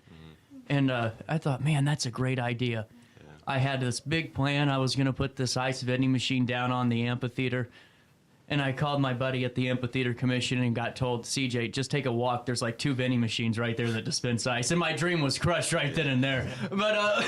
And I thought, man, that's a great idea. I had this big plan. I was going to put this ice vending machine down on the amphitheater. And I called my buddy at the amphitheater commission and got told, CJ, just take a walk. There's like 2 vending machines right there that dispense ice. And my dream was crushed right then and there. But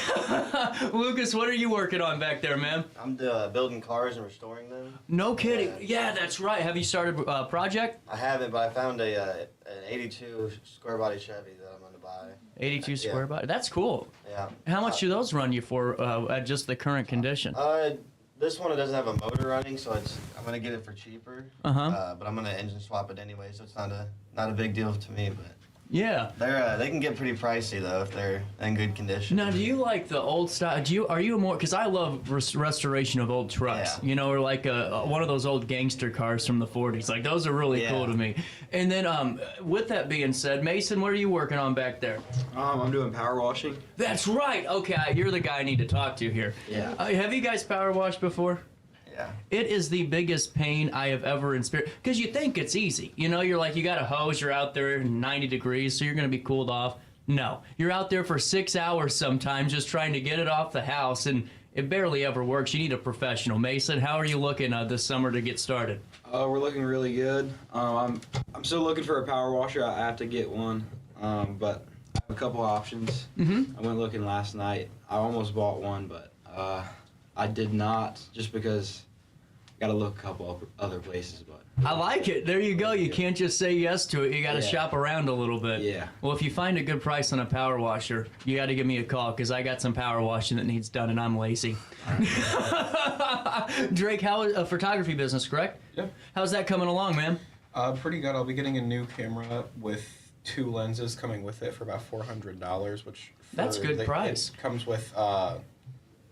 Lucas, what are you working on back there, man? I'm building cars and restoring them. No kidding. Yeah, that's right. Have you started a project? I haven't, but I found an 82 square body Chevy that I'm going to buy. 82 square body. That's cool. Yeah. How much do those run you for at just the current condition? This one, it doesn't have a motor running, so I'm going to get it for cheaper. But I'm going to engine swap it anyway, so it's not a big deal to me. But yeah, they can get pretty pricey though if they're in good condition. Now, do you like the old style? Are you more? Because I love restoration of old trucks. Yeah. You know, or like one of those old gangster cars from the 40s. Like those are really cool to me. And then, with that being said, Mason, what are you working on back there? I'm doing power washing. That's right. Okay, you're the guy I need to talk to here. Yeah. Have you guys power washed before? Yeah. It is the biggest pain I have ever experienced. Because you think it's easy. You know, you're like, you got a hose, you're out there in 90 degrees, so you're going to be cooled off. No. You're out there for 6 hours sometimes just trying to get it off the house, and it barely ever works. You need a professional. Mason, how are you looking this summer to get started? We're looking really good. I'm still looking for a power washer. I have to get one, but I have a couple options. I went looking last night. I almost bought one, but I did not, just because I got to look a couple other places. But I like it. There you go. You can't just say yes to it. You got to shop around a little bit. Yeah. Well, if you find a good price on a power washer, you got to give me a call because I got some power washing that needs done and I'm lazy. Drake, how is a photography business, correct? Yep. How's that coming along, man? Pretty good. I'll be getting a new camera with 2 lenses coming with it for about $400, which that's good price. It comes with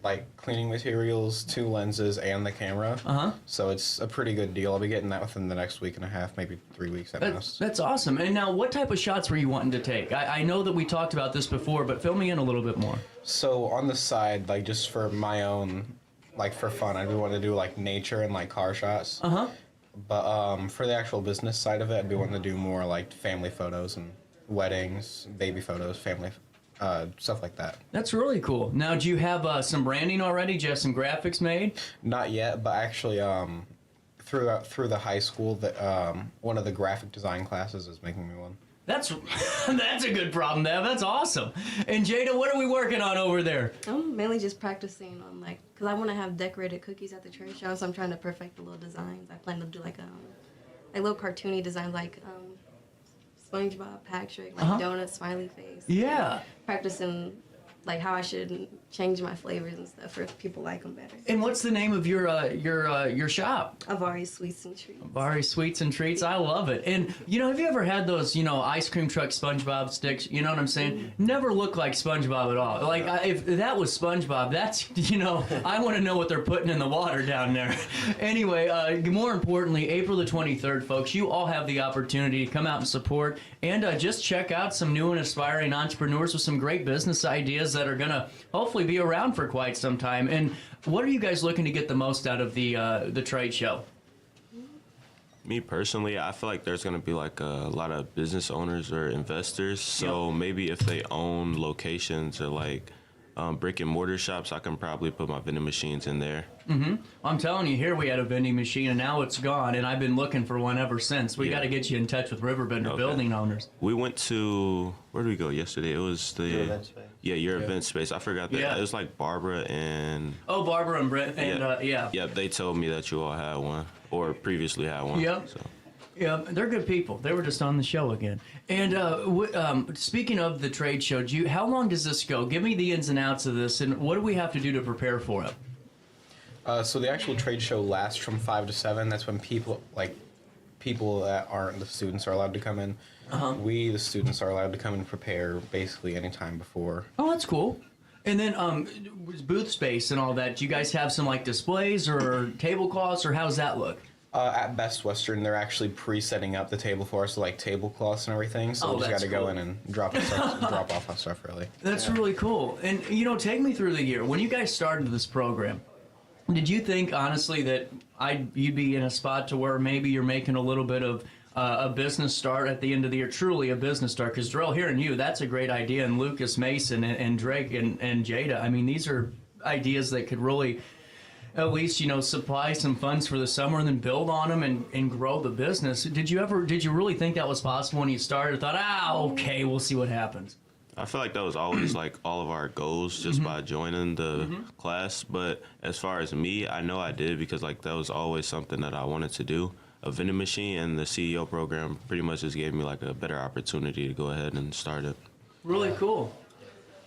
like cleaning materials, 2 lenses, and the camera. So it's a pretty good deal. I'll be getting that within the next week and a half, maybe 3 weeks at most. That's awesome. And now, what type of shots were you wanting to take? I know that we talked about this before, but fill me in a little bit more. So on the side, like just for my own, like for fun, I'd be wanting to do like nature and like car shots. But for the actual business side of it, I'd be wanting to do more like family photos and weddings, baby photos, family stuff like that. That's really cool. Now, do you have some branding already? Do you have some graphics made? Not yet, but actually, through the high school, that one of the graphic design classes is making me one. That's a good problem to have. That's awesome. And Jada, what are we working on over there? I'm mainly just practicing on because I want to have decorated cookies at the trade show, so I'm trying to perfect the little designs. I plan to do like little cartoony designs like SpongeBob, Patrick, donut, smiley face. Yeah. Practicing how I should change my flavors and stuff for if people like them better. And what's the name of your shop? Avari Sweets and Treats. Avari Sweets and Treats. I love it. And have you ever had those ice cream truck SpongeBob sticks? You know what I'm saying? Never look like SpongeBob at all. Like if that was SpongeBob, that's I want to know what they're putting in the water down there. Anyway, more importantly, April the 23rd, folks, you all have the opportunity to come out and support and just check out some new and aspiring entrepreneurs with some great business ideas that are gonna hopefully be around for quite some time. And what are you guys looking to get the most out of the trade show? Me personally, I feel like there's going to be like a lot of business owners or investors. So maybe if they own locations or like brick and mortar shops, I can probably put my vending machines in there. I'm telling you, here we had a vending machine and now it's gone, and I've been looking for one ever since. We got to get you in touch with RiverBender building owners. We went to, where did we go yesterday? It was your event space. Yeah, your event space. I forgot that. Yeah. It was like Barbara and... Oh, Barbara and Brent. And Yeah, they told me that you all had one, or previously had one. Yep. So. Yeah, they're good people. They were just on the show again. And speaking of the trade show, how long does this go? Give me the ins and outs of this, and what do we have to do to prepare for it? So the actual trade show lasts from 5 to 7. That's when people that aren't the students are allowed to come in. We, the students, are allowed to come and prepare basically any time before. Oh, that's cool. And then booth space and all that. Do you guys have some displays or tablecloths, or how's that look? At Best Western, they're actually pre-setting up the table for us, so tablecloths and everything. So we just got to go in and drop off our stuff, really. That's really cool. And take me through the year. When you guys started this program, did you think honestly that you'd be in a spot to where maybe you're making a little bit of a business start at the end of the year, truly a business start? Because Darrell, hearing you, that's a great idea. And Lucas Mason and Drake and Jada, I mean, these are ideas that could really at least supply some funds for the summer and then build on them and grow the business. Did you really think that was possible when you started? Thought, okay, we'll see what happens? I feel like that was always like all of our goals just by joining the class. But as far as me, I know I did because that was always something that I wanted to do. A vending machine and the CEO program pretty much just gave me a better opportunity to go ahead and start it. Really cool.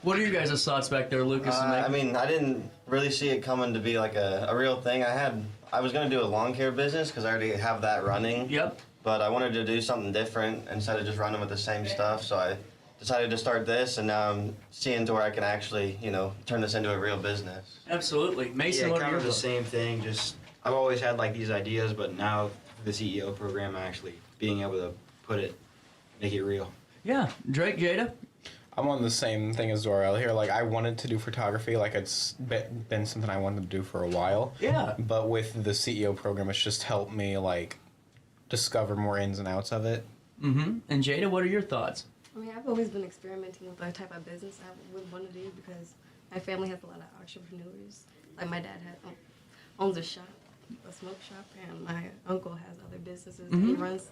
What are your guys' thoughts back there, Lucas? I mean, I didn't really see it coming to be a real thing. I was going to do a lawn care business because I already have that running. Yep. But I wanted to do something different instead of just running with the same stuff. So I decided to start this, and now I'm seeing to where I can actually, turn this into a real business. Absolutely. Mason, what are kind your of the thoughts? same thing. Just I've always had these ideas, but now the CEO program, actually being able to make it real. Yeah. Drake, Jada? I'm on the same thing as Darrell here. I wanted to do photography. It's been something I wanted to do for a while. Yeah. But with the CEO program, it's just helped me, discover more ins and outs of it. And Jada, what are your thoughts? I mean, I've always been experimenting with the type of business I would want to do because my family has a lot of entrepreneurs. like my dad owns a shop, a smoke shop, and my uncle has other businesses that he runs.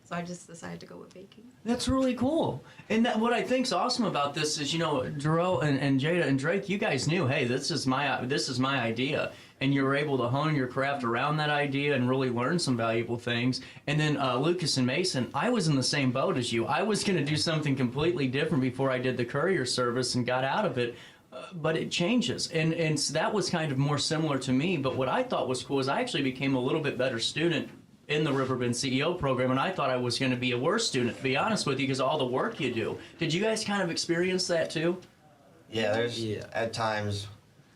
So I just decided to go with baking. That's really cool. And that, what I think's awesome about this is, you know, Darrell and Jada and Drake, you guys knew, hey, this is my idea. And you were able to hone your craft around that idea and really learn some valuable things. And then Lucas and Mason, I was in the same boat as you. I was going to do something completely different before I did the courier service and got out of it. But it changes. And so that was kind of more similar to me. But what I thought was cool is I actually became a little bit better student in the Riverbend CEO program, and I thought I was going to be a worse student, to be honest with you, because of all the work you do. Did you guys kind of experience that too? Yeah, there's at times.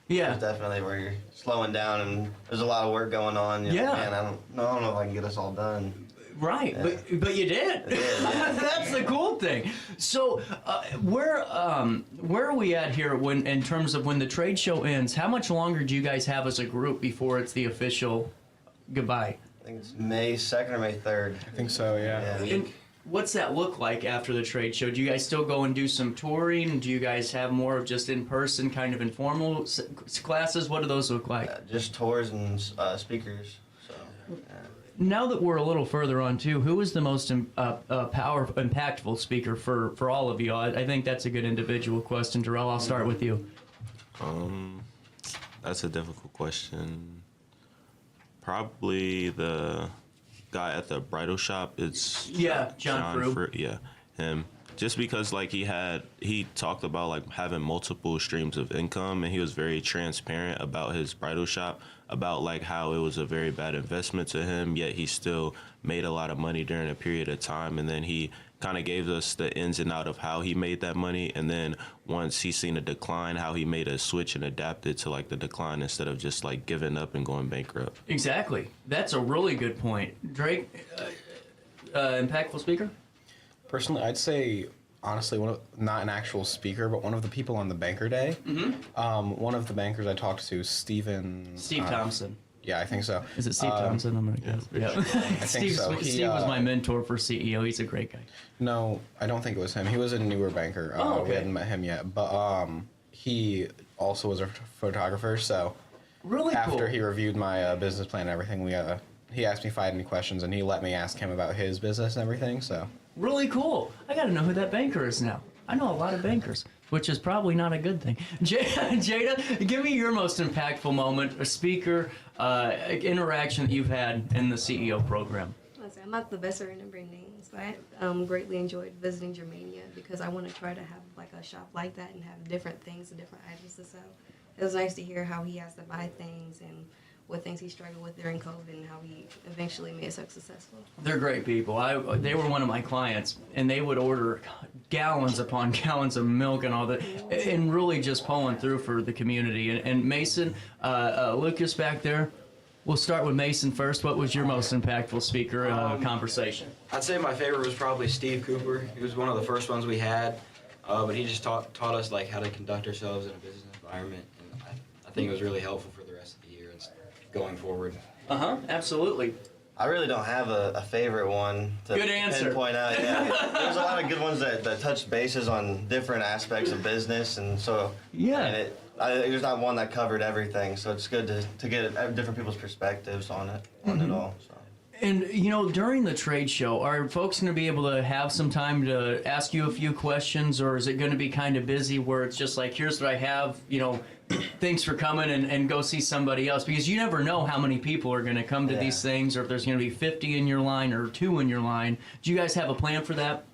Yeah, there's definitely where you're slowing down and there's a lot of work going on. You're like, man, I don't know if I can get us all done. Right, Yeah. but you did. That's the cool thing. So, where are we at here in terms of when the trade show ends? How much longer do you guys have as a group before it's the official goodbye? I think it's May 2nd or May 3rd. I think so, yeah. And what's that look like after the trade show? Do you guys still go and do some touring? Do you guys have more of just in-person kind of informal classes? What do those look like? Just tours and speakers. So, Now that we're a little further on too, who is the most impactful speaker for all of you? I think that's a good individual question. Darrell, I'll start with you. That's a difficult question. Probably the guy at the bridal shop. It's John Frew. Yeah, him. Just because like he talked about like having multiple streams of income, and he was very transparent about his bridal shop, about like how it was a very bad investment to him, yet he still made a lot of money during a period of time. And then he kind of gave us the ins and out of how he made that money. And then once he seen a decline, how he made a switch and adapted to like the decline instead of just like giving up and going bankrupt. Exactly. That's a really good point. Drake, impactful speaker? Personally, I'd say, honestly, not an actual speaker, but one of the people on the banker day. One of the bankers I talked to, Steve Thompson. Yeah, I think so. Is it Steve Thompson? I'm going to guess. Yeah. I think so. Steve was my mentor for CEO. He's a great guy. No, I don't think it was him. He was a newer banker. Okay. We hadn't met him yet. But he also was a photographer, so really after he reviewed my business plan and everything, he asked me if I had any questions, and he let me ask him about his business and everything, so. Really cool. I got to know who that banker is now. I know a lot of bankers, which is probably not a good thing. Jada, give me your most impactful moment, a speaker, interaction that you've had in the CEO program. I'm not the best at remembering names, but I greatly enjoyed visiting Germania because I want to try to have like a shop like that and have different things and different items to sell. It was nice to hear how he has to buy things and what things he struggled with during COVID and how he eventually made it so successful. They're great people. They were one of my clients, and they would order gallons upon gallons of milk and all that, and really just pulling through for the community. And Mason, Lucas back there, we'll start with Mason first. What was your most impactful speaker conversation? I'd say my favorite was probably Steve Cooper. He was one of the first ones we had, but he just taught us like how to conduct ourselves in a business environment, and I think it was really helpful for the rest of the year and going forward. Absolutely. I really don't have a favorite one to pinpoint out. Yeah, there's a lot of good ones that touch bases on different aspects of business, and so there's not one that covered everything. So it's good to get different people's perspectives on it all. So. And, you know, during the trade show, are folks going to be able to have some time to ask you a few questions, or is it going to be kind of busy where it's just like, here's what I have, you know, thanks for coming and go see somebody else? Because you never know how many people are going to come to these things, or if there's going to be 50 in your line or 2 in your line. Do you guys have a plan for that?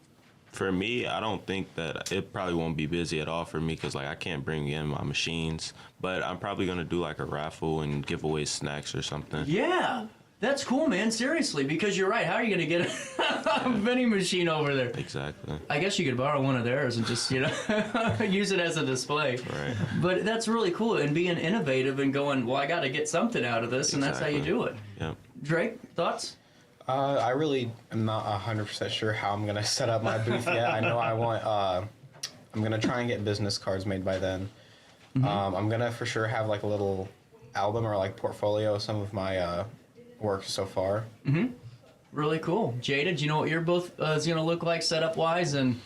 For me, I don't think that it probably won't be busy at all for me because like I can't bring in my machines, but I'm probably going to do like a raffle and give away snacks or something. Yeah. That's cool, man. Seriously, because you're right. How are you going to get a vending machine over there? Exactly. I guess you could borrow one of theirs and just, you know, use it as a display. Right. But that's really cool, and being innovative and going, well, I got to get something out of this, and that's how you do it. Yeah. Drake, thoughts? I really am not 100% sure how I'm going to set up my booth yet. I know I'm going to try and get business cards made by then. I'm going to for sure have like a little album or like portfolio of some of my work so far. Really cool. Jada, do you know what your booth is going to look like setup wise? And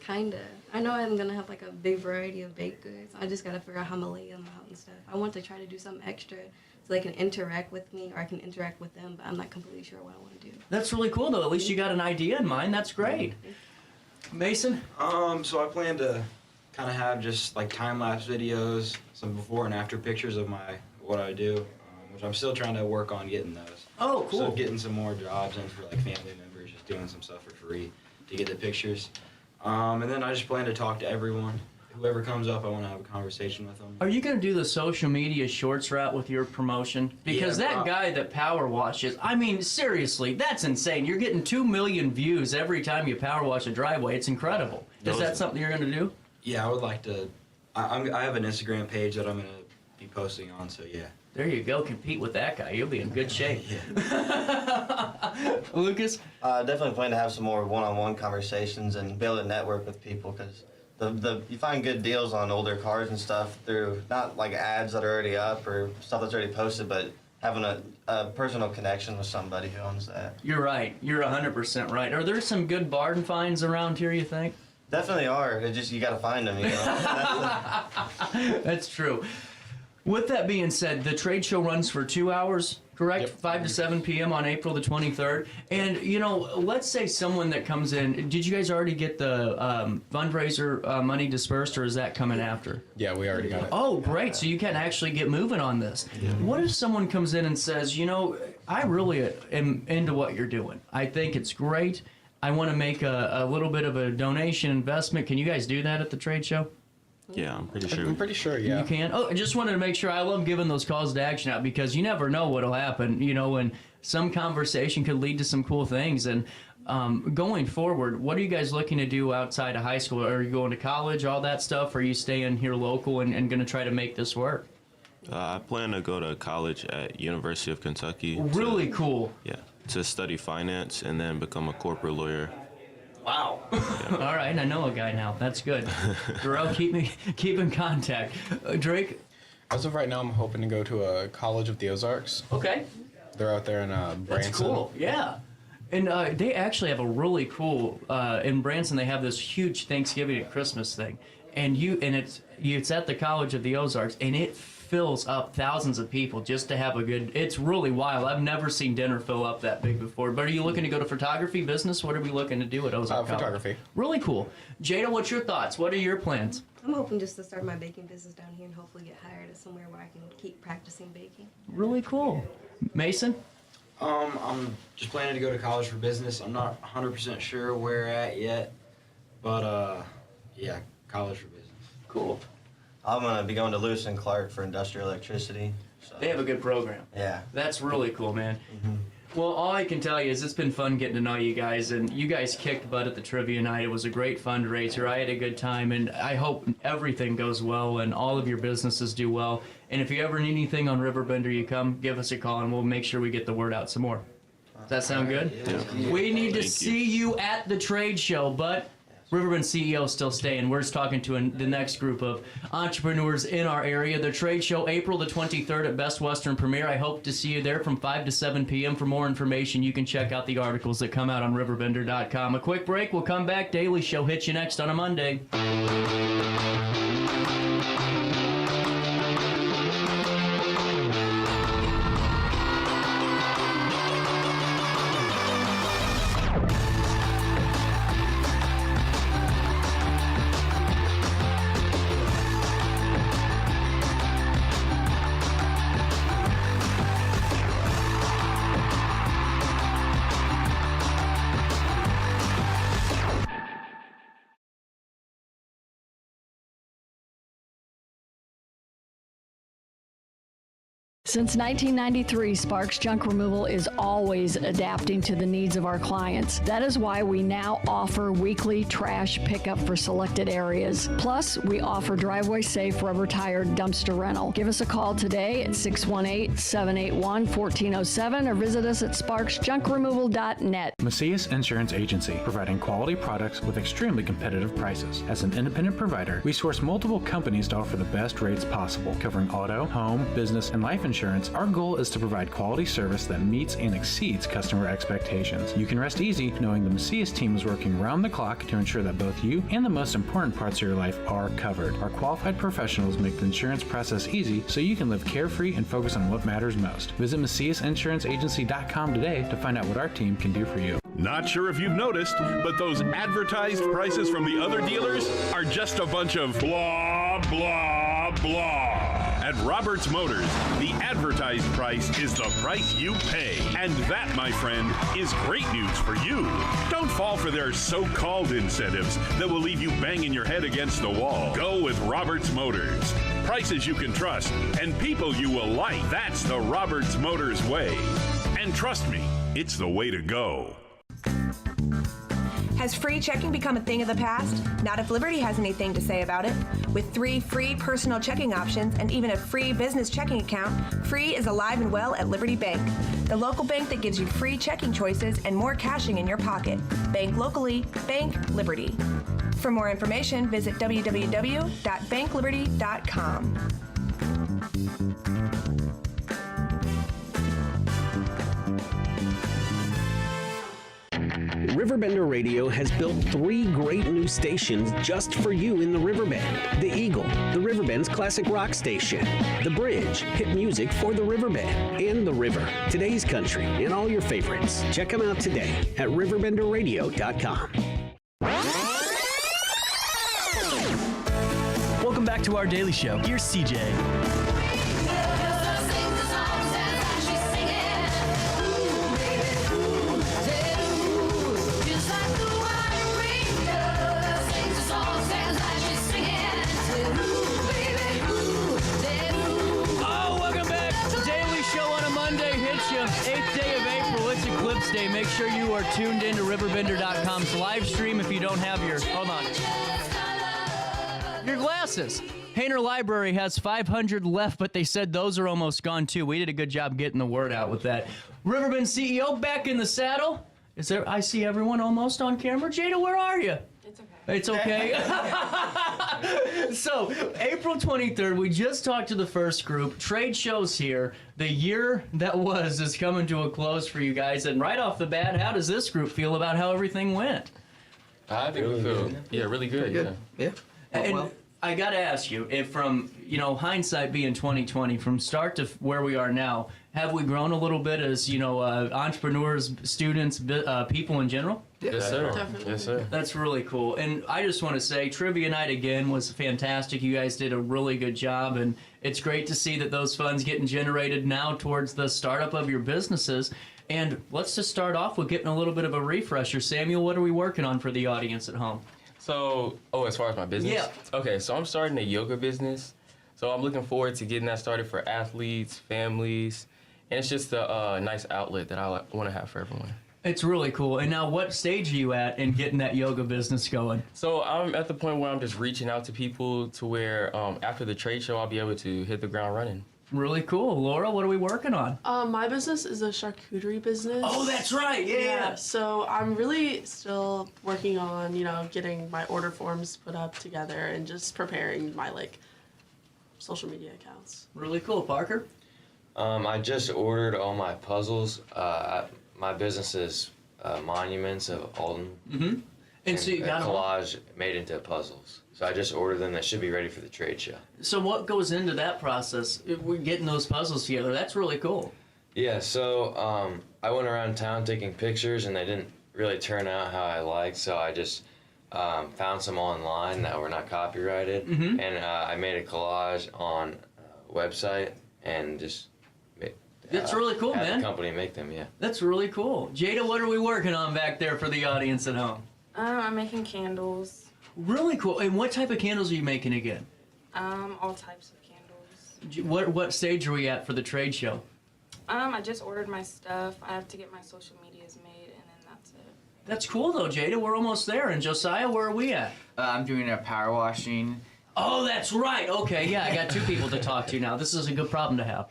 Kinda. I know I'm gonna have like a big variety of baked goods. I just gotta figure out how I'm gonna lay them out and stuff. I want to try to do something extra so they can interact with me or I can interact with them, but I'm not completely sure what I want to do. That's really cool, though. At least you got an idea in mind. That's great. Mason? So I plan to kind of have just like time-lapse videos, some before and after pictures of what I do, which I'm still trying to work on getting those. Oh, cool. So getting some more jobs in for like family members, just doing some stuff for free to get the pictures. And then I just plan to talk to everyone. Whoever comes up, I want to have a conversation with them. Are you going to do the social media shorts route with your promotion? Because that guy that power washes, I mean, seriously, that's insane. You're getting 2 million views every time you power wash a driveway. It's incredible. Is that something you're going to do? Yeah, I would like to. I have an Instagram page that I'm going to be posting on, so yeah. There you go. Compete with that guy. You'll be in good shape. Lucas? Definitely plan to have some more one-on-one conversations and be able to network with people because you find good deals on older cars and stuff through not like ads that are already up or stuff that's already posted, but having a personal connection with somebody who owns that. You're right. You're 100% right. Are there some good barn finds around here, you think? Definitely are. It just, you got to find them, you know. That's true. With that being said, the trade show runs for 2 hours, correct? 5 to 7 p.m. on April the 23rd. And, you know, let's say someone that comes in, did you guys already get the fundraiser money dispersed, or is that coming after? Yeah, we already got it. Oh, great. So you can actually get moving on this. Yeah. What if someone comes in and says, you know, I really am into what you're doing. I think it's great. I want to make a little bit of a donation investment. Can you guys do that at the trade show? Yeah, I'm pretty sure. I'm pretty sure, yeah. You can? Oh, I just wanted to make sure. I love giving those calls to action out because you never know what'll happen, you know, and some conversation could lead to some cool things. And going forward, what are you guys looking to do outside of high school? Are you going to college, all that stuff? Or are you staying here local and going to try to make this work? I plan to go to college at University of Kentucky. Really cool. Yeah, to study finance and then become a corporate lawyer. Wow. All right, I know a guy now. That's good. Darrell, keep in contact. Drake? As of right now, I'm hoping to go to a College of the Ozarks. Okay. They're out there in Branson. That's cool, yeah. And they actually have a really cool, in Branson, they have this huge Thanksgiving and Christmas thing. And it's at the College of the Ozarks, and it fills up thousands of people just to have a good, it's really wild. I've never seen dinner fill up that big before. But are you looking to go to photography, business? What are we looking to do at Ozark College? Photography. Really cool. Jada, what's your thoughts? What are your plans? I'm hoping just to start my baking business down here and hopefully get hired at somewhere where I can keep practicing baking. Really cool. Mason? I'm just planning to go to college for business. I'm not 100% sure where at yet, but yeah, college for business. Cool. I'm going to be going to Lewis and Clark for industrial electricity. So. They have a good program. Yeah. That's really cool, man. Mm-hmm. Well, all I can tell you is it's been fun getting to know you guys, and you guys kicked butt at the trivia night. It was a great fundraiser. I had a good time, and I hope everything goes well and all of your businesses do well. And if you ever need anything on Riverbender, you come, give us a call, and we'll make sure we get the word out some more. Does that sound good? Yeah. We need to see you at the trade show, but Riverbend CEO still staying. We're just talking to the next group of entrepreneurs in our area. The trade show, April the 23rd at Best Western Premier. I hope to see you there from 5 to 7 p.m. For more information, you can check out the articles that come out on RiverBender.com. A quick break. We'll come back. Daily Show hits you next on a Monday. Since 1993, Sparks Junk Removal is always adapting to the needs of our clients. That is why we now offer weekly trash pickup for selected areas. Plus, we offer driveway-safe rubber-tired dumpster rental. Give us a call today at 618-781-1407 or visit us at sparksjunkremoval.net. Macias Insurance Agency, providing quality products with extremely competitive prices. As an independent provider, we source multiple companies to offer the best rates possible, covering auto, home, business, and life insurance Insurance, our goal is to provide quality service that meets and exceeds customer expectations. You can rest easy knowing the Macias team is working round the clock to ensure that both you and the most important parts of your life are covered. Our qualified professionals make the insurance process easy so you can live carefree and focus on what matters most. Visit MaciasInsuranceAgency.com today to find out what our team can do for you. Not sure if you've noticed, but those advertised prices from the other dealers are just a bunch of blah, blah, blah. At Roberts Motors, the advertised price is the price you pay. And that, my friend, is great news for you. Don't fall for their so-called incentives that will leave you banging your head against the wall. Go with Roberts Motors. Prices you can trust and people you will like. That's the Roberts Motors way. And trust me, it's the way to go. Has free checking become a thing of the past? Not if Liberty has anything to say about it. With 3 free personal checking options and even a free business checking account, free is alive and well at Liberty Bank, the local bank that gives you free checking choices and more cashing in your pocket. Bank locally, bank Liberty. For more information, visit www.bankliberty.com. RiverBender Radio has built 3 great new stations just for you in the Riverbend. The Eagle, the Riverbend's classic rock station. The Bridge, hit music for the Riverbend. And The River, today's country, and all your favorites. Check them out today at RiverBenderRadio.com. Welcome back to our daily show. Here's CJ. Day. Make sure you are tuned in to RiverBender.com's live stream if you don't have your, your glasses. Hainer Library has 500 left, but they said those are almost gone too. We did a good job getting the word out with that. Riverbend CEO back in the saddle. Is there? I see everyone almost on camera. Jada, where are you? It's okay. So, April 23rd, we just talked to the first group. Trade shows here. The year that was is coming to a close for you guys. And right off the bat, how does this group feel about how everything went? I think we feel, really good. Yeah. And I got to ask you, if from, hindsight being 2020, from start to where we are now, have we grown a little bit as, entrepreneurs, students, people in general? Yes, sir. Definitely. Yes, sir. That's really cool. And I just want to say, Trivia Night again was fantastic. You guys did a really good job, and it's great to see that those funds getting generated now towards the startup of your businesses. And let's just start off with getting a little bit of a refresher. Samuel, what are we working on for the audience at home? So, as far as my business? Yeah. Okay, so I'm starting a yoga business. So I'm looking forward to getting that started for athletes, families, and it's just a nice outlet that I want to have for everyone. It's really cool. And now what stage are you at in getting that yoga business going? So I'm at the point where I'm just reaching out to people to where after the trade show, I'll be able to hit the ground running. Really cool. Laura, what are we working on? My business is a charcuterie business. Oh, that's right. Yeah. So I'm really still working on, getting my order forms put up together and just preparing my, social media accounts. Really cool. Parker? I just ordered all my puzzles. My business is Monuments of Alton. Mm-hmm. And so you got a collage made into puzzles. So I just ordered them. They should be ready for the trade show. So what goes into that process? If we're getting those puzzles together, that's really cool. Yeah, so I went around town taking pictures, and they didn't really turn out how I liked, so I just found some online that were not copyrighted, and I made a collage on a website and just That's really cool, had man. the company make them, yeah. That's really cool. Jada, what are we working on back there for the audience at home? I'm making candles. Really cool. And what type of candles are you making again? All types of candles. What stage are we at for the trade show? I just ordered my stuff. I have to get my social medias made, and then that's it. That's cool, though, Jada. We're almost there. And Josiah, where are we at? I'm doing a power washing. Oh, that's right. Okay, yeah, I got two people to talk to now. This is a good problem to have.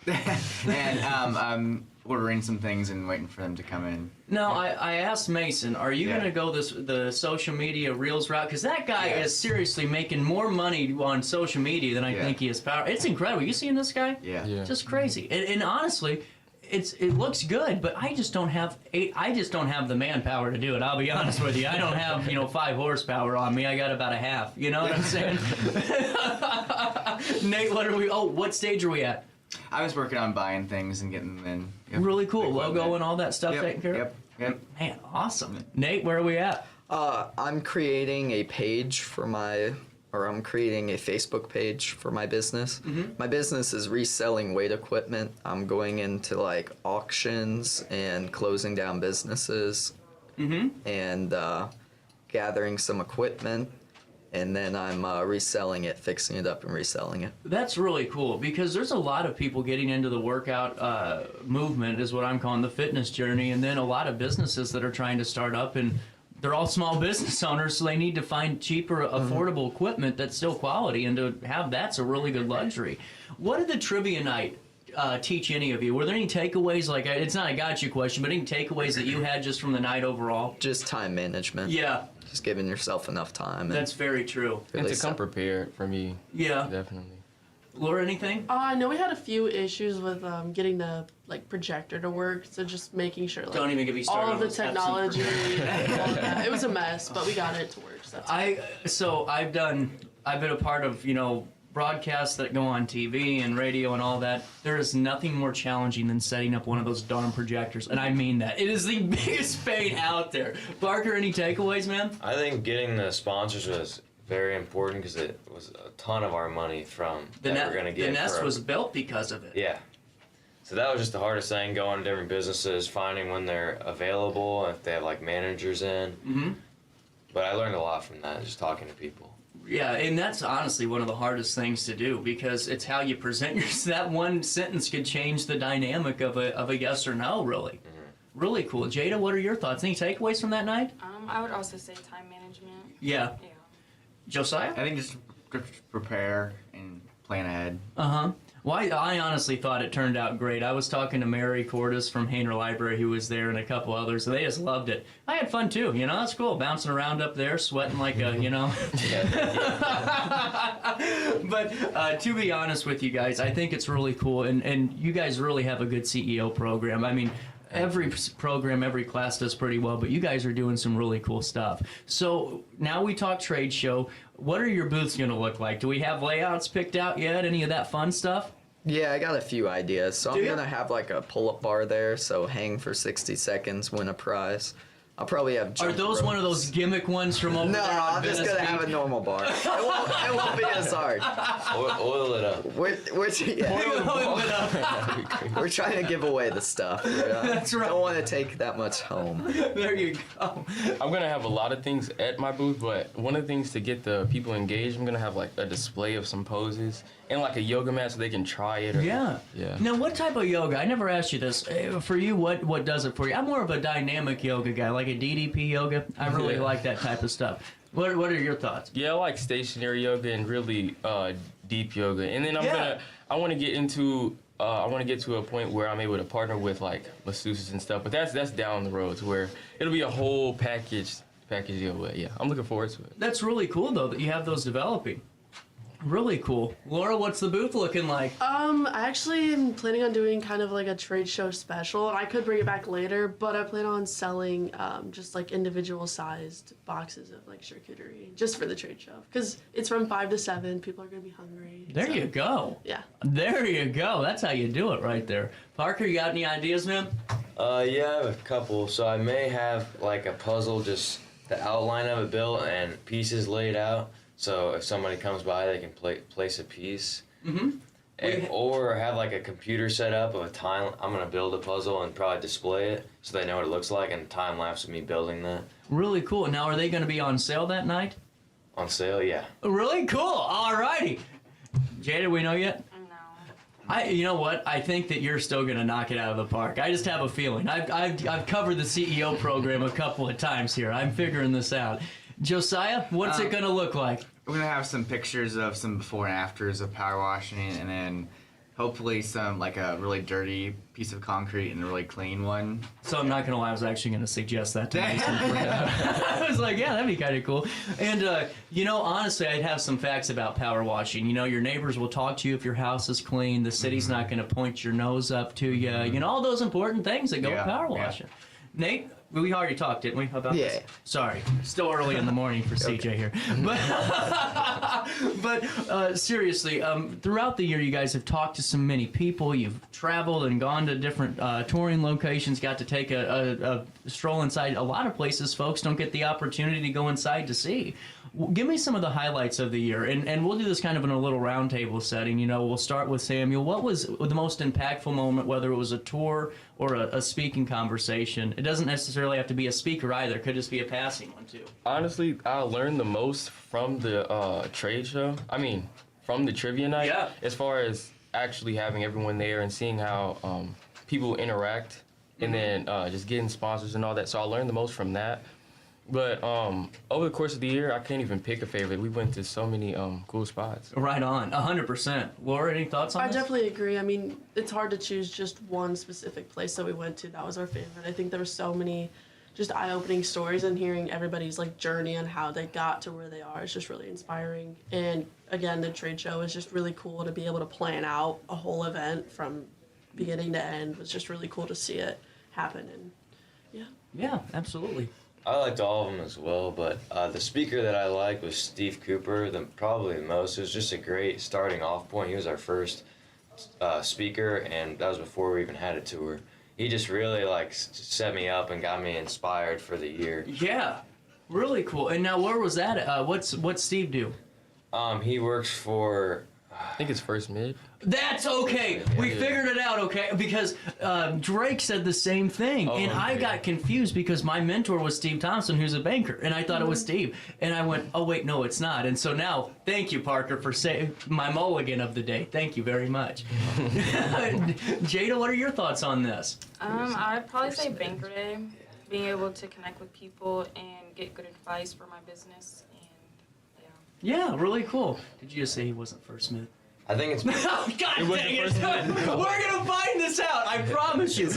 And ordering some things and waiting for them to come in. Now, I asked Mason, are you going to go the social media reels route? Because that guy is seriously making more money on social media than I think he is power. It's incredible. You seen this guy? Yeah. Just crazy. And honestly, it looks good, but I just don't have the manpower to do it. I'll be honest with you. I don't have 5 horsepower on me. I got about a half. You know what I'm saying? Nate, what stage are we at? I was working on buying things and getting them in. Yep. Really cool. Logo and all that stuff taken care of? Yep. Man, awesome. Nate, where are we at? I'm creating a page for I'm creating a Facebook page for my business. My business is reselling weight equipment. I'm going into like auctions and closing down businesses and gathering some equipment. And then I'm reselling it, fixing it up and reselling it. That's really cool because there's a lot of people getting into the workout movement is what I'm calling the fitness journey, and then a lot of businesses that are trying to start up, and they're all small business owners, so they need to find cheaper, affordable equipment that's still quality, and to have that's a really good luxury. What did the trivia night teach any of you? Were there any takeaways? Like, it's not a gotcha question, but any takeaways that you had just from the night overall? Just time management. Yeah. Just giving yourself enough time. That's very true. And to come prepared for me. Yeah. Definitely. Laura, anything? I know we had a few issues with getting the projector to work, so just making sure Don't even get me started all of the on technology and all of that. It was a mess, but we got it to work. So I've been a part of broadcasts that go on TV and radio and all that. There is nothing more challenging than setting up one of those darn projectors, and I mean that. It is the biggest pain out there. Parker, any takeaways, man? I think getting the sponsors was very important because it was a ton of our money from we're going to get. The Nest was built because of it. Yeah. So that was just the hardest thing, going to different businesses, finding when they're available, if they have like managers in. But I learned a lot from that, just talking to people. Yeah, and that's honestly one of the hardest things to do because it's how you present yourself. That one sentence could change the dynamic of a yes or no, really. Really cool. Jada, what are your thoughts? Any takeaways from that night? I would also say time management. Yeah. Josiah? I think just prepare and plan ahead. Well, I honestly thought it turned out great. I was talking to Mary Cordes from Hainer Library, who was there, and a couple others, and they just loved it. I had fun, too. That's cool. Bouncing around up there, sweating like a, But to be honest with you guys, I think it's really cool, and you guys really have a good CEO program. I mean, every program, every class does pretty well, but you guys are doing some really cool stuff. So now we talk trade show. What are your booths going to look like? Do we have layouts picked out yet? Any of that fun stuff? Yeah, I got a few ideas. So I'm going to have like a pull-up bar there, so hang for 60 seconds, win a prize. I'll probably have Are those ropes. one of those gimmick ones from over there? No, I'm just going to have a normal bar. It won't be as hard. Oil it up. We're trying to give away the stuff. That's right. Don't want to take that much home. There you go. I'm going to have a lot of things at my booth, but one of the things to get the people engaged, I'm going to have like a display of some poses and like a yoga mat so they can try it. Yeah. Now, what type of yoga? I never asked you this. For you, what does it for you? I'm more of a dynamic yoga guy, like a DDP yoga. I really like that type of stuff. What are your thoughts? Yeah, I like stationary yoga and really deep yoga. And then I want to get into a point where I'm able to partner with like masseuses and stuff. But that's down the road to where it'll be a whole package deal. But yeah, I'm looking forward to it. That's really cool though that you have those developing. Really cool. Laura, what's the booth looking like? I actually am planning on doing kind of like a trade show special, and I could bring it back later, but I plan on selling just like individual sized boxes of like charcuterie just for the trade show because it's from 5 to 7. People are going to be hungry. There you go. Yeah. There you go. That's how you do it right there. Parker, you got any ideas, man? Yeah, I have a couple. So I may have like a puzzle, just the outline of it built and pieces laid out. So if somebody comes by, they can place a piece. Or have like a computer set up of a time. I'm going to build a puzzle and probably display it so they know what it looks like, and time lapse of me building that. Really cool. Now, are they going to be on sale that night? On sale, yeah. Really cool. All righty. Jada, we know yet? No. You know what? I think that you're still going to knock it out of the park. I just have a feeling. I've covered the CEO program a couple of times here. I'm figuring this out. Josiah, what's it going to look like? We're going to have some pictures of some before and afters of power washing, and then hopefully some like a really dirty piece of concrete and a really clean one. So I'm not gonna lie, I was actually gonna suggest that to Mason. I was like, yeah, that'd be kind of cool. And you know, honestly, I'd have some facts about power washing. You know, your neighbors will talk to you if your house is clean. The city's not gonna point your nose up to you. You know, all those important things that go with power washing. Nate, we already talked, didn't we, about this? Sorry, still early in the morning for CJ here. But seriously, throughout the year, you guys have talked to so many people. You've traveled and gone to different touring locations, got to take a stroll inside. A lot of places folks don't get the opportunity to go inside to see. Give me some of the highlights of the year, and we'll do this kind of in a little roundtable setting. You know, we'll start with Samuel. What was the most impactful moment, whether it was a tour or a speaking conversation? It doesn't necessarily have to be a speaker either. It could just be a passing one, too. Honestly, I learned the most from the trade show. I mean, from the trivia night. Yeah. As far as actually having everyone there and seeing how people interact, and then just getting sponsors and all that. So I learned the most from that. But over the course of the year, I can't even pick a favorite. We went to so many cool spots. Right on, 100%. Laura, any thoughts on this? I definitely agree. I mean, it's hard to choose just one specific place that we went to. That was our favorite. I think there were so many just eye-opening stories, and hearing everybody's like journey and how they got to where they are is just really inspiring. And again, the trade show is just really cool to be able to plan out a whole event from beginning to end. It was just really cool to see it happen. And yeah, absolutely. I liked all of them as well, but the speaker that I liked was Steve Cooper, probably the most. It was just a great starting off point. He was our first speaker, and that was before we even had a tour. He just really set me up and got me inspired for the year. Yeah, really cool. And now where was that? What's Steve do? He works for... I think it's First Mid. That's okay. We figured it out, okay? Because Drake said the same thing, and I got confused because my mentor was Steve Thompson, who's a banker, and I thought it was Steve. And I went, oh, wait, no, it's not. And so now, thank you, Parker, for saying my mulligan of the day. Thank you very much. Jada, what are your thoughts on this? I'd probably say Banker Day. Being able to connect with people and get good advice for my business. Yeah, really cool. Did you just say he wasn't First Mid? I think it's... God dang it! We're gonna find this out. I promise you.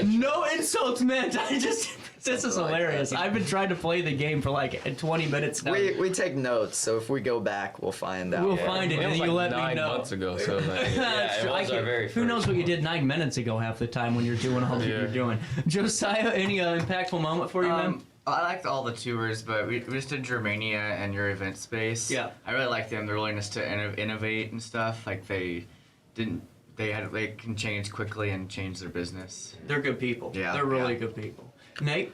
No insults meant. This is hilarious. I've been trying to play the game for like 20 minutes now. We take notes, so if we go back, we'll find out. We'll find it, and then you let me know. 9 months ago, so who knows what you did 9 minutes ago half the time when you're doing all that you're doing. Josiah, any impactful moment for you, man? I liked all the tours, but we just did Germania and your event space. Yeah. I really liked them, their willingness to innovate and stuff. Like they can change quickly and change their business. They're good people. Yeah. They're really good people. Nate?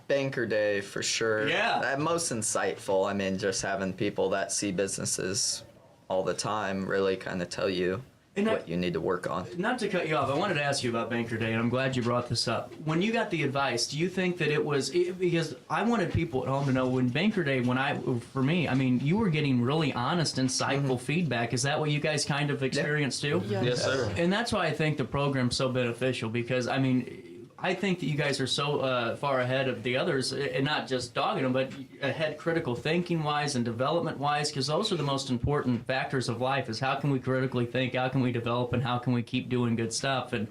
Banker Day for sure. Yeah. Most insightful. I mean, just having people that see businesses all the time really kind of tell you what you need to work on. Not to cut you off, I wanted to ask you about Banker Day, and I'm glad you brought this up. When you got the advice, do you think that it was, because I wanted people at home to know when Banker Day, for me, I mean, you were getting really honest, insightful feedback. Is that what you guys kind of experienced too? Yes, sir. And that's why I think the program's so beneficial, because, I mean, I think that you guys are so far ahead of the others, and not just dogging them, but ahead critical thinking-wise and development-wise, because those are the most important factors of life, is how can we critically think, how can we develop, and how can we keep doing good stuff. And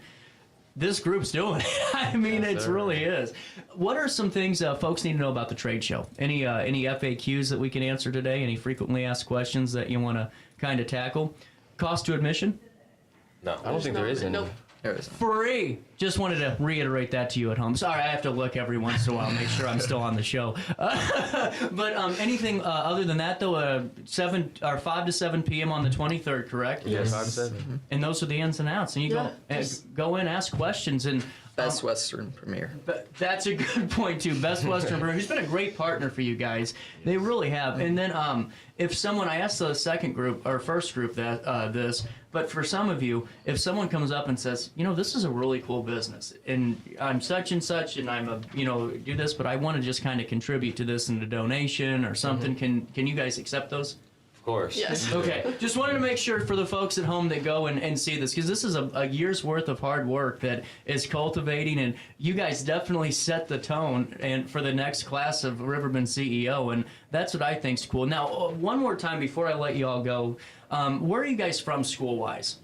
this group's doing it. I mean, it really is. What are some things folks need to know about the trade show? Any FAQs that we can answer today? Any frequently asked questions that you want to kind of tackle? Cost to admission? No. I don't think there is any. Nope. Free. Just wanted to reiterate that to you at home. Sorry, I have to look every once in a while, make sure I'm still on the show. But anything other than that, though, 5 to 7 p.m. on the 23rd, correct? Yes, 5 to 7. And those are the ins and outs. And you go in, ask questions, and Best Western Premier. That's a good point too. Best Western Premier, who's been a great partner for you guys. They really have. And then if someone, I asked the second group or first group this, but for some of you, if someone comes up and says, you know, this is a really cool business, and I'm such and such, and I'm do this, but I want to just kind of contribute to this in a donation or something. Can you guys accept those? Of course. Yes. Okay. Just wanted to make sure for the folks at home that go and see this, because this is a year's worth of hard work that is cultivating, and you guys definitely set the tone and for the next class of Riverbend CEO, and that's what I think's cool. Now, one more time before I let you all go, where are you guys from school-wise?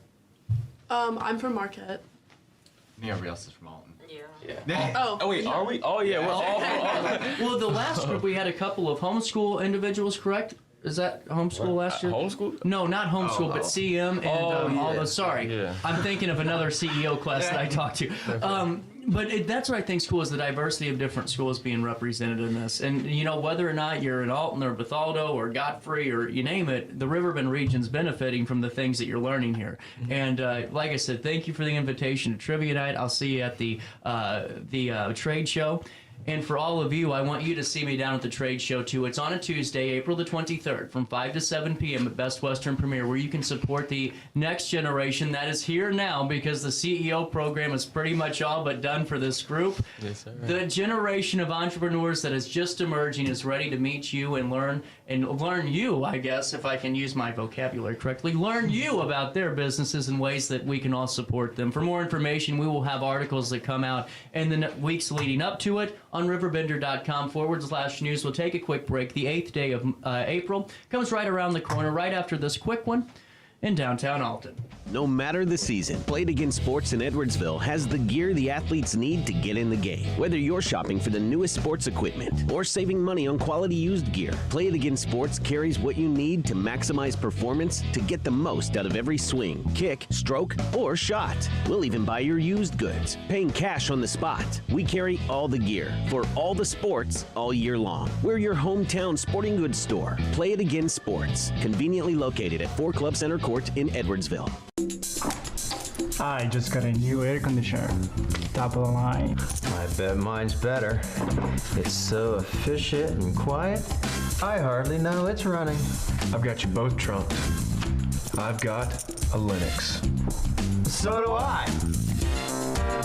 I'm from Marquette. Everybody else is from Alton. Yeah. Oh wait, yeah. are we? Oh yeah, we're all from Alton. Well, the last group we had a couple of homeschool individuals, correct? Is that homeschool last year? Homeschool? No, not homeschool, but CM and all those. Sorry, I'm thinking of another CEO class that I talked to. But that's what I think school is, the diversity of different schools being represented in this. And, you know, whether or not you're in Alton or Bethalto or Godfrey or you name it, the Riverbend region's benefiting from the things that you're learning here. And like I said, thank you for the invitation to Trivia Night. I'll see you at the trade show. And for all of you, I want you to see me down at the trade show, too. It's on a Tuesday, April the 23rd, from 5 to 7 p.m. at Best Western Premier, where you can support the next generation that is here now, because the CEO program is pretty much all but done for this group. Yes, sir. The generation of entrepreneurs that is just emerging is ready to meet you and learn you, I guess, if I can use my vocabulary correctly, learn you about their businesses and ways that we can all support them. For more information, we will have articles that come out in the weeks leading up to it on RiverBender.com/news. We'll take a quick break. The 8th day of April comes right around the corner, right after this quick one in downtown Alton. No matter the season, Play It Again Sports in Edwardsville has the gear the athletes need to get in the game. Whether you're shopping for the newest sports equipment or saving money on quality used gear, Play It Again Sports carries what you need to maximize performance to get the most out of every swing, kick, stroke, or shot. We'll even buy your used goods, paying cash on the spot. We carry all the gear for all the sports all year long. We're your hometown sporting goods store. Play It Again Sports, conveniently located at 4 Club Center Court in Edwardsville. I just got a new air conditioner. Top of the line. I bet mine's better. It's so efficient and quiet, I hardly know it's running. I've got you both trumped. I've got a Linux. So do I.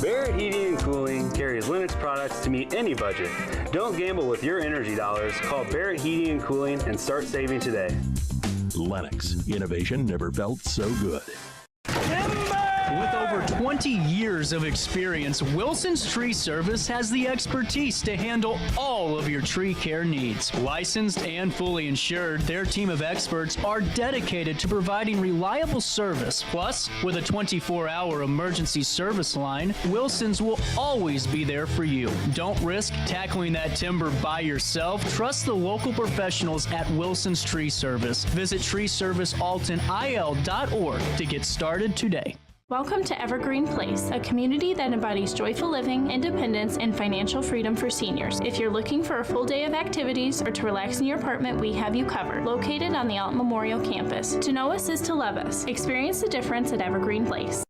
Barrett Heating and Cooling carries Linux products to meet any budget. Don't gamble with your energy dollars. Call Barrett Heating and Cooling and start saving today. Lennox. Innovation never felt so good. With over 20 years of experience, Wilson's Tree Service has the expertise to handle all of your tree care needs. Licensed and fully insured, their team of experts are dedicated to providing reliable service. Plus, with a 24-hour emergency service line, Wilson's will always be there for you. Don't risk tackling that timber by yourself. Trust the local professionals at Wilson's Tree Service. Visit treeservicealtonil.org to get started today. Welcome to Evergreen Place, a community that embodies joyful living, independence, and financial freedom for seniors. If you're looking for a full day of activities or to relax in your apartment, we have you covered. Located on the Alton Memorial Campus. To know us is to love us. Experience the difference at Evergreen Place.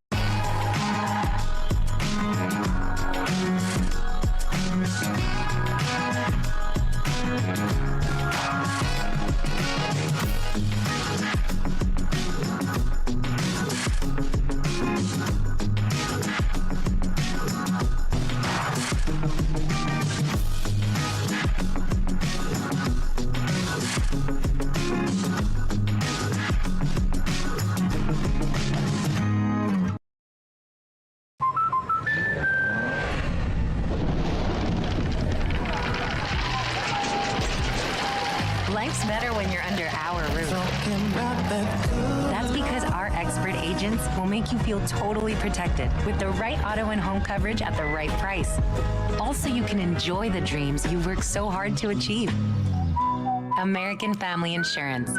Life's better when you're under our roof. That's because our expert agents will make you feel totally protected with the right auto and home coverage at the right price. Also, you can enjoy the dreams you worked so hard to achieve. American Family Insurance.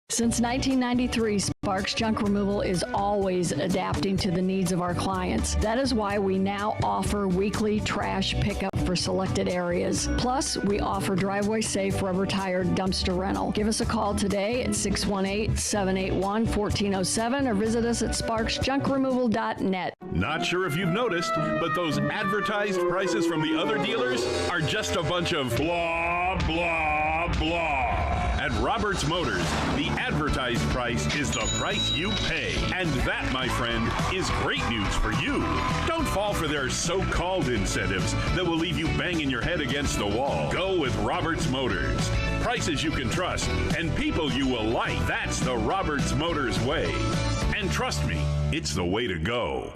Since 1993, Sparks Junk Removal is always adapting to the needs of our clients. That is why we now offer weekly trash pickup for selected areas. Plus, we offer driveway-safe rubber-tired dumpster rental. Give us a call today at 618-781-1407 or visit us at sparksjunkremoval.net. Not sure if you've noticed, but those advertised prices from the other dealers are just a bunch of blah, blah, blah. At Roberts Motors, the advertised price is the price you pay. And that, my friend, is great news for you. Don't fall for their so-called incentives that will leave you banging your head against the wall. Go with Roberts Motors. Prices you can trust and people you will like. That's the Roberts Motors way. And trust me, it's the way to go.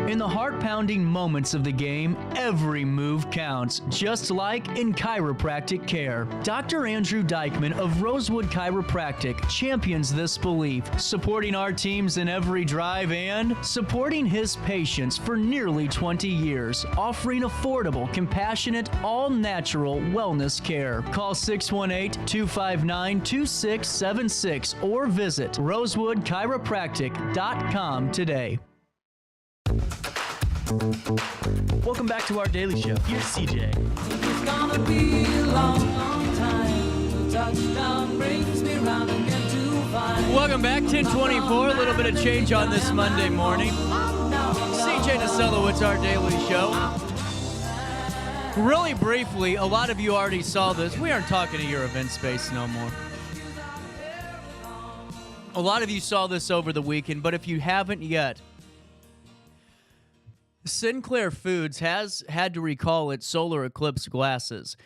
In the heart-pounding moments of the game, every move counts, just like in chiropractic care. Dr. Andrew Dykman of Rosewood Chiropractic champions this belief, supporting our teams in every drive and supporting his patients for nearly 20 years, offering affordable, compassionate, all-natural wellness care. Call 618-259-2676 or visit rosewoodchiropractic.com today. Welcome back to our daily show. Here's CJ. It's gonna be a long, long time. The touchdown brings me round again to find. Welcome back, 1024. A little bit of change on this Monday morning. CJ Naselowitz, our daily show. Really briefly, a lot of you already saw this. We aren't talking to your event space no more. A lot of you saw this over the weekend, but if you haven't yet, Sinclair Foods has had to recall its solar eclipse glasses.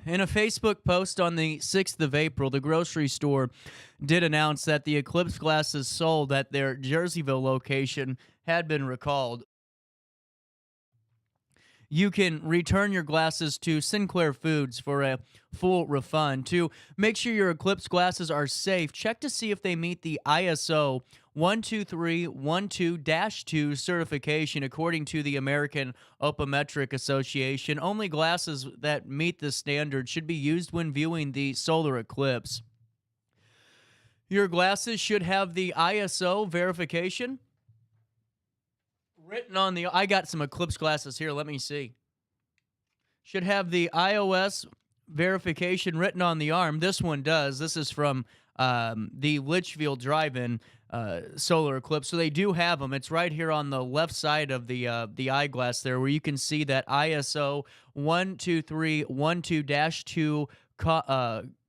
In a Facebook post on the 6th of April, the grocery store did announce that the eclipse glasses sold at their Jerseyville location had been recalled. You can return your glasses to Sinclair Foods for a full refund. To make sure your eclipse glasses are safe, check to see if they meet the ISO 12312-2 certification according to the American Optometric Association. Only glasses that meet the standard should be used when viewing the solar eclipse. Your glasses should have the ISO verification written on the... I got some eclipse glasses here. Let me see. Should have the iOS verification written on the arm. This one does. This is from the Litchfield Drive-In solar eclipse. So they do have them. It's right here on the left side of the eyeglass there, where you can see that ISO 12312-2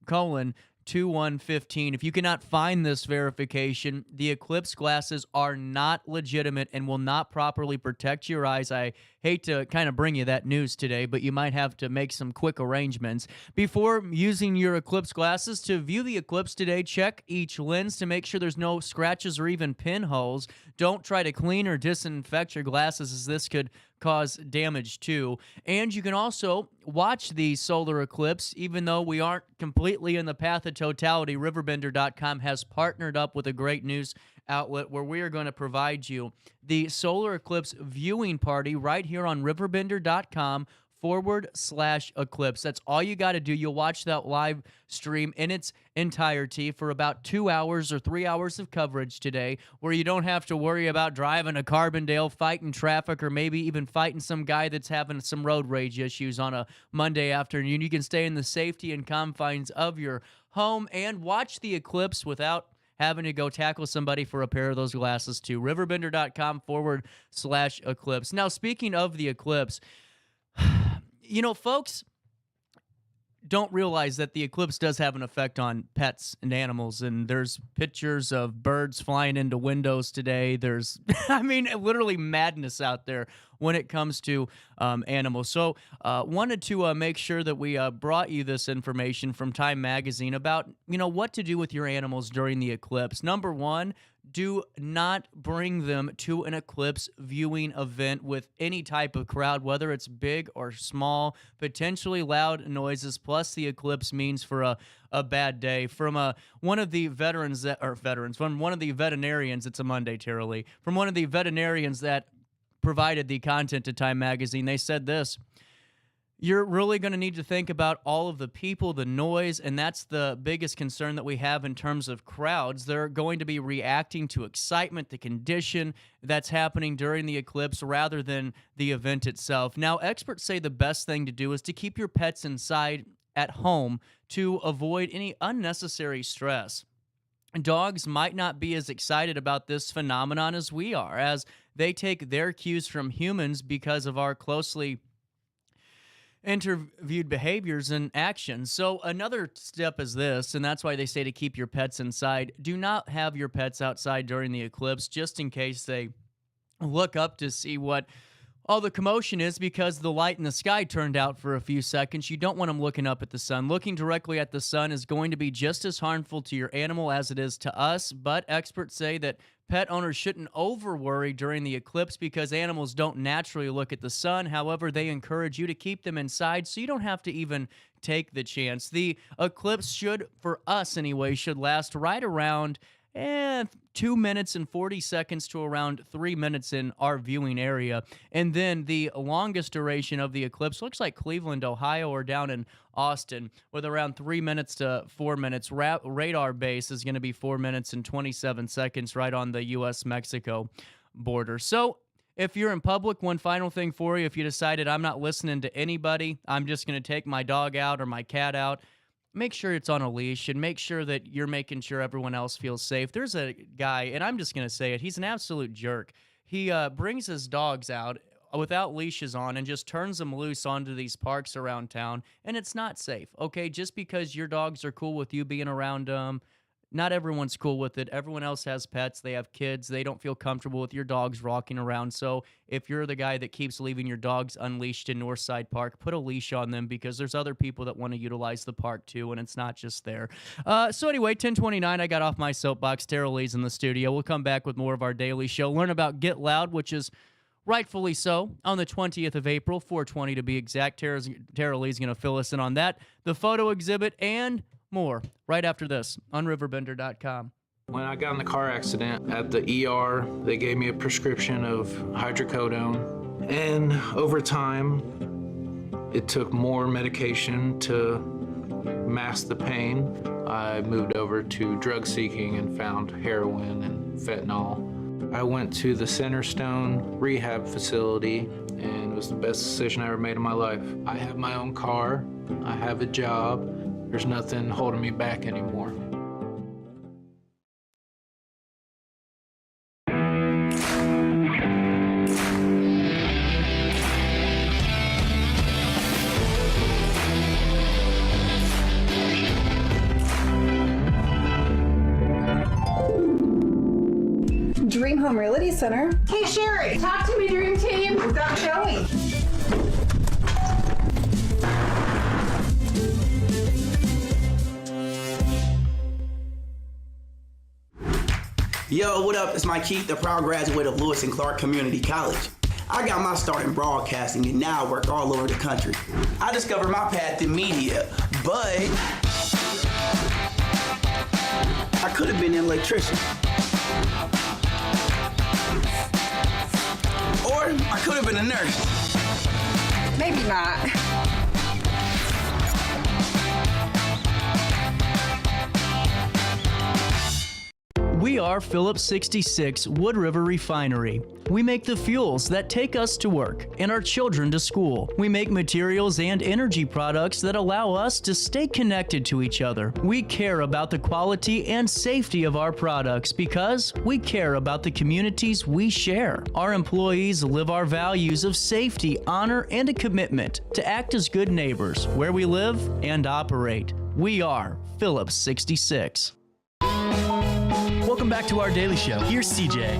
colon 2115. If you cannot find this verification, the eclipse glasses are not legitimate and will not properly protect your eyes. I hate to kind of bring you that news today, but you might have to make some quick arrangements. Before using your eclipse glasses to view the eclipse today, check each lens to make sure there's no scratches or even pinholes. Don't try to clean or disinfect your glasses, as this could cause damage too. And you can also watch the solar eclipse, even though we aren't completely in the path of totality. RiverBender.com has partnered up with a great news outlet where we are going to provide you the solar eclipse viewing party right here on RiverBender.com/eclipse. That's all you got to do. You'll watch that live stream in its entirety for about 2 hours or 3 hours of coverage today, where you don't have to worry about driving to Carbondale, fighting traffic, or maybe even fighting some guy that's having some road rage issues on a Monday afternoon. You can stay in the safety and confines of your home and watch the eclipse without having to go tackle somebody for a pair of those glasses too. RiverBender.com/eclipse. Now, speaking of the eclipse, you know, folks don't realize that the eclipse does have an effect on pets and animals, and there's pictures of birds flying into windows today. There's, I mean, literally madness out there when it comes to animals. So wanted to make sure that we brought you this information from Time Magazine about, you know, what to do with your animals during the eclipse. Number one, do not bring them to an eclipse viewing event with any type of crowd, whether it's big or small. Potentially loud noises, plus the eclipse means for a bad day. From one of the from one of the veterinarians, it's a Monday, Taralei, from one of the veterinarians that provided the content to Time Magazine, they said this: you're really going to need to think about all of the people, the noise, and that's the biggest concern that we have in terms of crowds. They're going to be reacting to excitement, the condition that's happening during the eclipse, rather than the event itself. Now, experts say the best thing to do is to keep your pets inside at home to avoid any unnecessary stress. Dogs might not be as excited about this phenomenon as we are, as they take their cues from humans because of our closely interviewed behaviors and actions. So another step is this, and that's why they say to keep your pets inside. Do not have your pets outside during the eclipse, just in case they look up to see what All the commotion is because the light in the sky turned out for a few seconds. You don't want them looking up at the sun. Looking directly at the sun is going to be just as harmful to your animal as it is to us, but experts say that pet owners shouldn't over-worry during the eclipse because animals don't naturally look at the sun. However, they encourage you to keep them inside so you don't have to even take the chance. The eclipse should, for us anyway, should last right around 2 minutes and 40 seconds to around 3 minutes in our viewing area. And then the longest duration of the eclipse looks like Cleveland, Ohio, or down in Austin, with around 3 minutes to 4 minutes. Radar base is going to be 4 minutes and 27 seconds right on the U.S.-Mexico border. So if you're in public, one final thing for you, if you decided I'm not listening to anybody, I'm just going to take my dog out or my cat out, make sure it's on a leash and make sure that you're making sure everyone else feels safe. There's a guy, and I'm just going to say it, he's an absolute jerk. He brings his dogs out without leashes on and just turns them loose onto these parks around town, and it's not safe, okay? Just because your dogs are cool with you being around them, not everyone's cool with it. Everyone else has pets. They have kids. They don't feel comfortable with your dogs rocking around. So if you're the guy that keeps leaving your dogs unleashed in Northside Park, put a leash on them because there's other people that want to utilize the park too, and it's not just there. So anyway, 10:29, I got off my soapbox. Tarolei's in the studio. We'll come back with more of our daily show. Learn about Get Loud, which is rightfully so, on the 20th of April, 4/20 to be exact. Tarolei's going to fill us in on that, the photo exhibit, and more right after this on RiverBender.com. When I got in the car accident at the ER, they gave me a prescription of hydrocodone. And over time, it took more medication to mask the pain. I moved over to drug seeking and found heroin and fentanyl. I went to the Centerstone rehab facility, and it was the best decision I ever made in my life. I have my own car. I have a job. There's nothing holding me back anymore. Dream Home Realty Center. Hey Sherry, talk to me, Dream Team. We've got Joey. Yo, what up? It's Mike Keith, the proud graduate of Lewis and Clark Community College. I got my start in broadcasting and now I work all over the country. I discovered my path in media, but I could have been an electrician. Or I could have been a nurse. Maybe not. We are Phillips 66 Wood River Refinery. We make the fuels that take us to work and our children to school. We make materials and energy products that allow us to stay connected to each other. We care about the quality and safety of our products because we care about the communities we share. Our employees live our values of safety, honor, and a commitment to act as good neighbors where we live and operate. We are Phillips 66. Welcome back to our daily show. Here's CJ.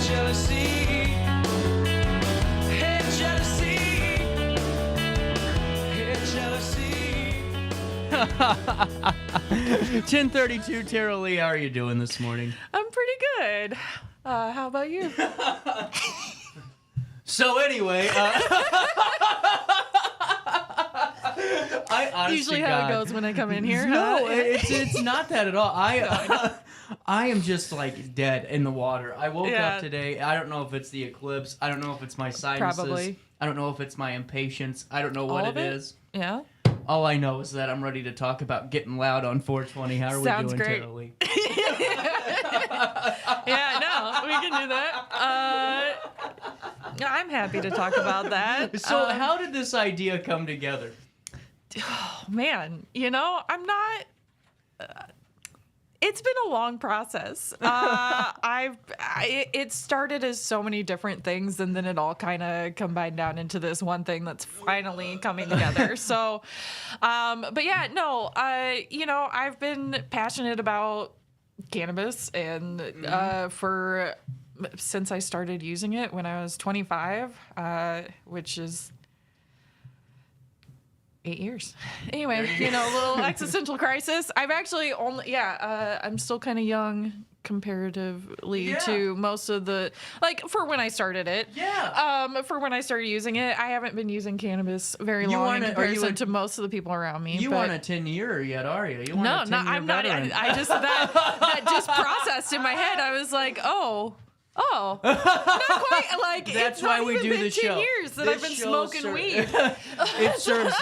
Jealousy. 10:32, Taralei, how are you doing this morning? I'm pretty good. How about you? So anyway, I honestly, usually how it goes when I come in here. No, it's not that at all. I am just like dead in the water. I woke up today. I don't know if it's the eclipse. I don't know if it's my sinuses. Probably. I don't know if it's my impatience. I don't know what it is. Yeah. All I know is that I'm ready to talk about getting loud on 420. How are Sounds we doing, great. Taralei? Yeah, no, we can do that. I'm happy to talk about that. So how did this idea come together? Oh, man, you know, I'm not... It's been a long process. It started as so many different things, and then it all kind of combined down into this one thing that's finally coming together. So, but yeah, no, I've been passionate about cannabis and since I started using it when I was 25, which is 8 years. Anyway, a little existential crisis. I've actually I'm still kind of young comparatively to most of the, for when I started it. Yeah. For when I started using it, I haven't been using cannabis very long in comparison to most of the people around me. You aren't a 10-year yet, are you? No, I'm not. I just, that just processed in my head. I was like, oh, not quite. Like, that's it's why not we even do been the 10 show. years that I've been smoking weed.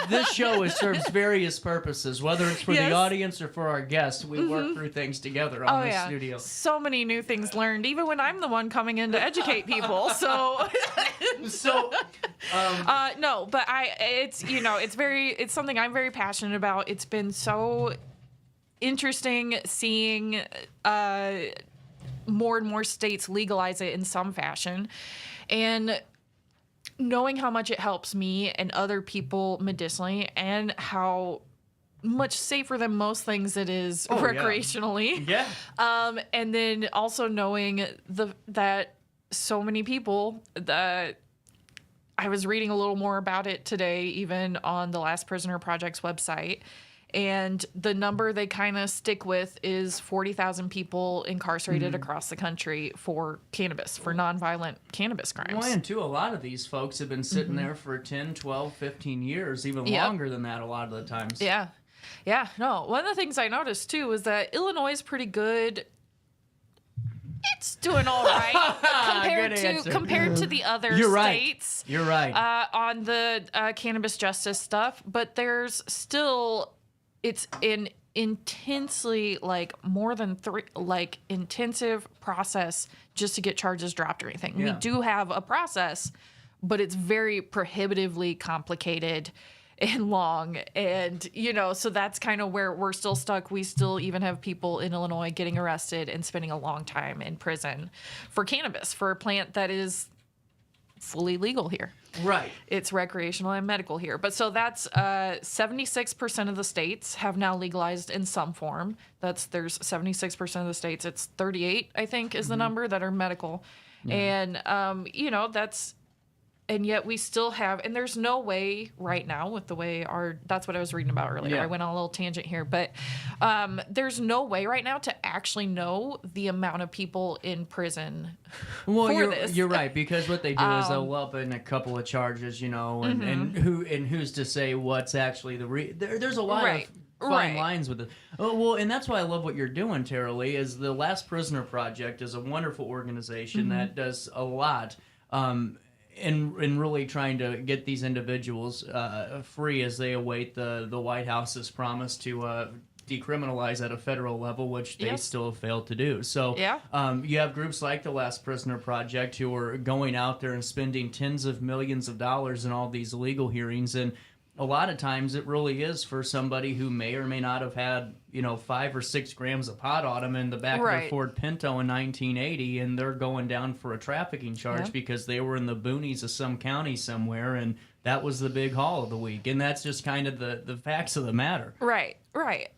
This show serves various purposes, whether it's for the audience or for our guests. We work through things together on the studio. So many new things learned, even when I'm the one coming in to educate people. So, no, but it's something I'm very passionate about. It's been so interesting seeing more and more states legalize it in some fashion, and knowing how much it helps me and other people medicinally, and how much safer than most things it is recreationally. Yeah. And then also knowing that so many people that I was reading a little more about it today, even on the Last Prisoner Project's website. And the number they kind of stick with is 40,000 people incarcerated across the country for cannabis, for nonviolent cannabis crimes. Well, and too, a lot of these folks have been sitting there for 10, 12, 15 years, even longer than that a lot of the times. Yeah. Yeah, no. One of the things I noticed, too, is that Illinois is pretty good. It's doing all right compared to the other states. You're right. On the cannabis justice stuff, but there's still... It's an intensely, more than intensive process just to get charges dropped or anything. Yeah. We do have a process, but it's very prohibitively complicated and long. And, so that's kind of where we're still stuck. We still even have people in Illinois getting arrested and spending a long time in prison for cannabis, for a plant that is fully legal here. Right. It's recreational and medical here. But so that's 76% of the states have now legalized in some form. There's 76% of the states. It's 38, I think, is the number that are medical. Yeah. And, and yet we still have, and there's no way right now with the way that's what I was reading about earlier. Yeah. I went on a little tangent here, but there's no way right now to actually know the amount of people in prison for this. You're right, because what they do is they'll up in a couple of charges, and who's to say what's actually there's a lot of fine lines with it. Oh, well, and that's why I love what you're doing, Taralei, is the Last Prisoner Project is a wonderful organization that does a lot in really trying to get these individuals free as they await the White House's promise to decriminalize at a federal level, which they still have failed to do. So you have groups like the Last Prisoner Project who are going out there and spending tens of millions of dollars in all these legal hearings, and a lot of times it really is for somebody who may or may not have had 5 or 6 grams of pot on them in the back of their Ford Pinto in 1980, and they're going down for a trafficking charge because they were in the boonies of some county somewhere, and that was the big haul of the week. And that's just kind of the facts of the matter. Right.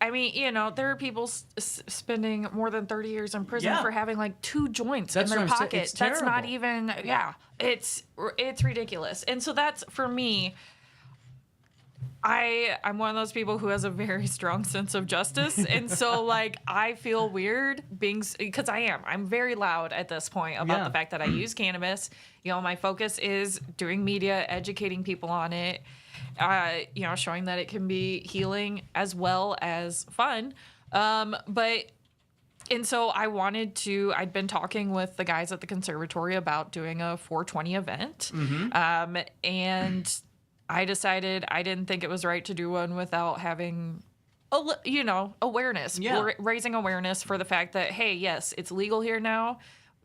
I mean, there are people spending more than 30 years in prison for having 2 joints in their pocket. That's not even, it's ridiculous. And so that's, for me, I'm one of those people who has a very strong sense of justice, and so I feel weird because I'm very loud at this point about the fact that I use cannabis. My focus is doing media, educating people on it, showing that it can be healing as well as fun. And so I'd been talking with the guys at the conservatory about doing a 420 event, and I decided I didn't think it was right to do one without having, awareness, raising awareness for the fact that, hey, yes, it's legal here now.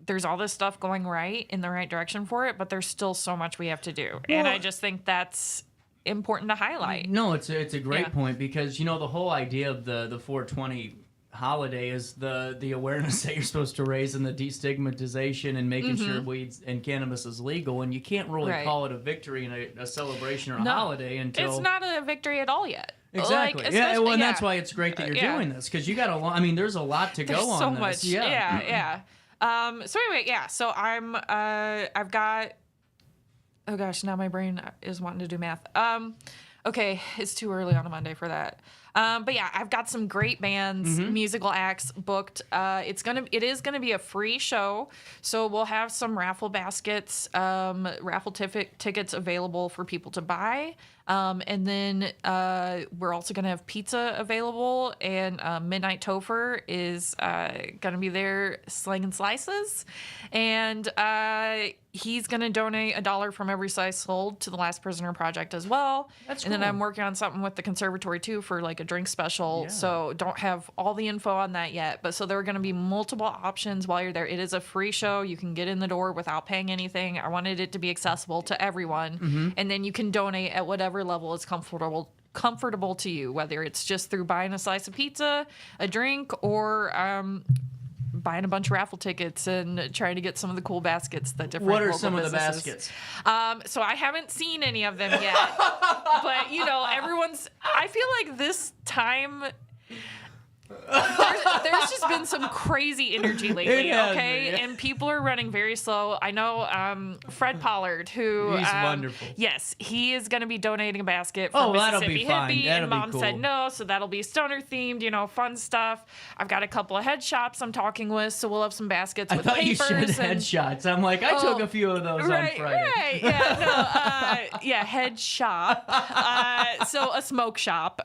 There's all this stuff going in the right direction for it, but there's still so much we have to do. Well, and I just think that's important to highlight. No, it's a great point, because, the whole idea of the 420 holiday is the awareness that you're supposed to raise and the destigmatization and making sure weeds and cannabis is legal. And you can't really call it a victory and a celebration or a holiday until it's not a victory at all yet. Exactly. And that's why it's great that you're doing this, because you got a lot. I mean, there's a lot to go on. So this. much. Yeah. So anyway, so I've got. Oh gosh, now my brain is wanting to do math. Okay, it's too early on a Monday for that. But yeah, I've got some great bands, musical acts booked. It is gonna be a free show, so we'll have some raffle baskets, raffle tickets available for people to buy. And then we're also gonna have pizza available, and Midnight Topher is gonna be there slinging slices, and he's gonna donate $1 from every slice sold to the Last Prisoner Project as well. That's and then cool. I'm working on something with the conservatory too for like a drink special. So don't have all the info on that yet. But so there are going to be multiple options while you're there. It is a free show. You can get in the door without paying anything. I wanted it to be accessible to everyone. And then you can donate at whatever level is comfortable to you, whether it's just through buying a slice of pizza, a drink, or buying a bunch of raffle tickets and trying to get some of the cool baskets that different What are local some of the businesses- baskets? So I haven't seen any of them yet, but I feel like this time there's just been some crazy energy lately, okay? And people are running very slow. I know Fred Pollard, who he's wonderful. Yes, he is going to be donating a basket for that'll Mississippi be fine. Hippie, That'll and be Mom cool. said no, so that'll be stoner themed, fun stuff. I've got a couple of head shops I'm talking with, so we'll have some baskets I with thought papers. you shared headshots. I'm like, I took a few of those on Friday. Right, yeah, head shop. So a smoke shop.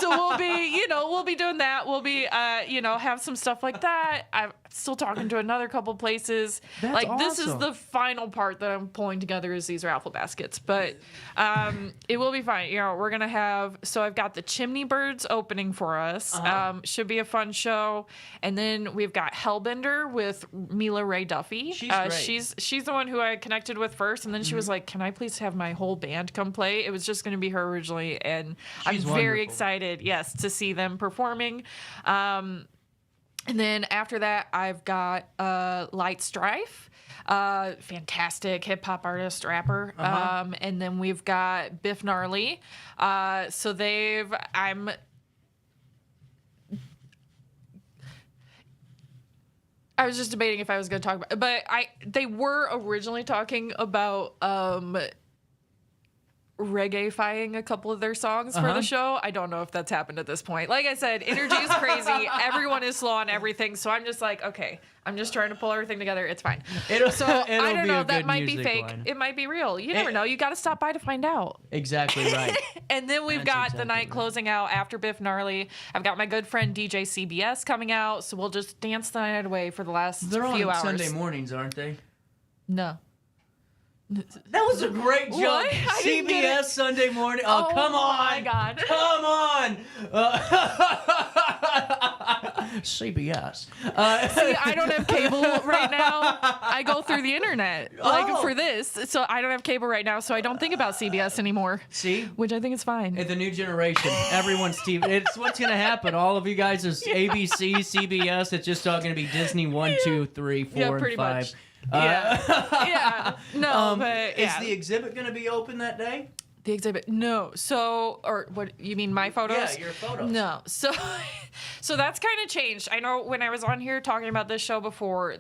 So we'll be doing that. We'll be, have some stuff like that. I'm still talking to another couple places. That's This is awesome. the final part that I'm pulling together is these raffle baskets, but it will be fine. We're going to have, so I've got the Chimney Birds opening for us. Should be a fun show. And then we've got Hellbender with Mila Ray Duffy. She's great. She's the one who I connected with first, and then she was like, can I please have my whole band come play? It was just going to be her originally, and I'm very excited, yes, to see them performing. And then after that, I've got Light Strife, fantastic hip-hop artist, rapper. And then we've got Biff Gnarly. I was just debating if I was going to talk about, but they were originally talking about reggae-fying a couple of their songs for the show. I don't know if that's happened at this point. Like I said, energy is crazy. Everyone is slow on everything. So I'm just like, okay, I'm just trying to pull everything together. It's fine. I don't know. That might be fake. Line. It might be real. You never know. You got to stop by to find out. Exactly right. And then we've got the night closing out after Biff Gnarly. I've got my good friend DJ CBS coming out. So we'll just dance the night away for the last They're few on hours. Sunday mornings, aren't they? No. That was a great joke. What? I didn't get CBS it. Sunday morning. Oh, come on. my God. Come on. CBS. See, I don't have cable right now. I go through the internet for this. So I don't have cable right now, so I don't think about CBS anymore. See? Which I think is fine. The new generation. Everyone's TV. It's what's going to happen. All of you guys is ABC, CBS. It's just all going to be Disney 1, 2, 3, 4, Yeah, and pretty 5. much. Yeah. No, but yeah. Is the exhibit going to be open that day? The exhibit? No. So, or what, you mean my photos? Yeah, your photos. No. So that's kind of changed. I know when I was on here talking about this show before,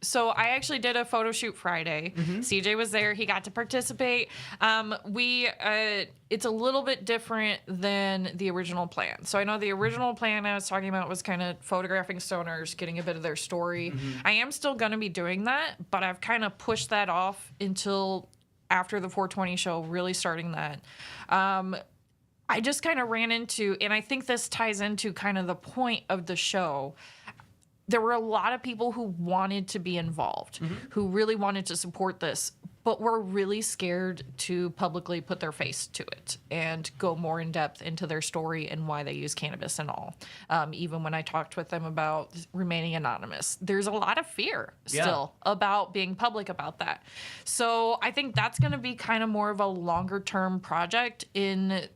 so I actually did a photo shoot Friday. CJ was there. He got to participate. It's a little bit different than the original plan. So I know the original plan I was talking about was kind of photographing stoners, getting a bit of their story. I am still going to be doing that, but I've kind of pushed that off until after the 420 show, really starting that. I just kind of ran into, and I think this ties into kind of the point of the show, there were a lot of people who wanted to be involved, who really wanted to support this, but were really scared to publicly put their face to it and go more in depth into their story and why they use cannabis and all. Even when I talked with them about remaining anonymous, there's a lot of fear still about being public about that. So I think that's going to be kind of more of a longer term project in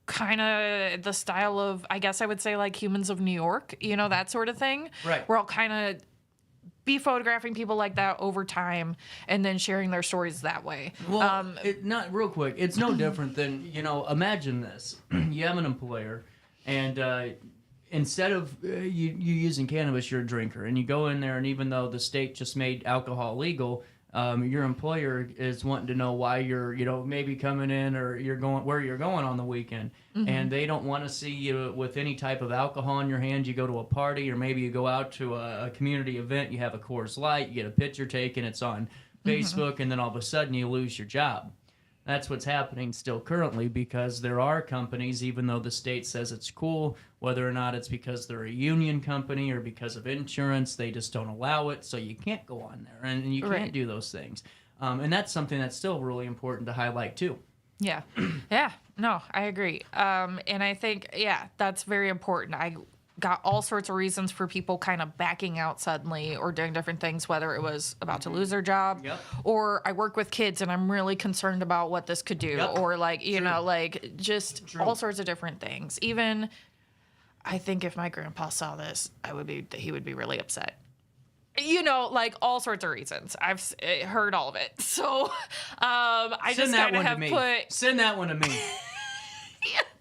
kind of the style of, I guess I would say, like Humans of New York, that sort of thing. Right. Where I'll kind of be photographing people like that over time and then sharing their stories that way. Well, not real quick. It's no different than, imagine this. You have an employer, and instead of you using cannabis, you're a drinker, and you go in there, and even though the state just made alcohol legal, your employer is wanting to know why you're, maybe coming in or where you're going on the weekend. Mm-hmm. And they don't want to see you with any type of alcohol in your hand. You go to a party, or maybe you go out to a community event, you have a Coors Light, you get a picture taken, it's on Facebook, and then all of a sudden you lose your job. That's what's happening still currently, because there are companies, even though the state says it's cool, whether or not it's because they're a union company or because of insurance, they just don't allow it, so you can't go on there, and you can't do those things. And that's something that's still really important to highlight, too. Yeah. Yeah. No, I agree. And I think, that's very important. I got all sorts of reasons for people kind of backing out suddenly or doing different things, whether it was about to lose their job or I work with kids and I'm really concerned about what this could do or just all sorts of different things. Even I think if my grandpa saw this, he would be really upset. All sorts of reasons. I've heard all of it. So I just kind of have put... Send that one to me.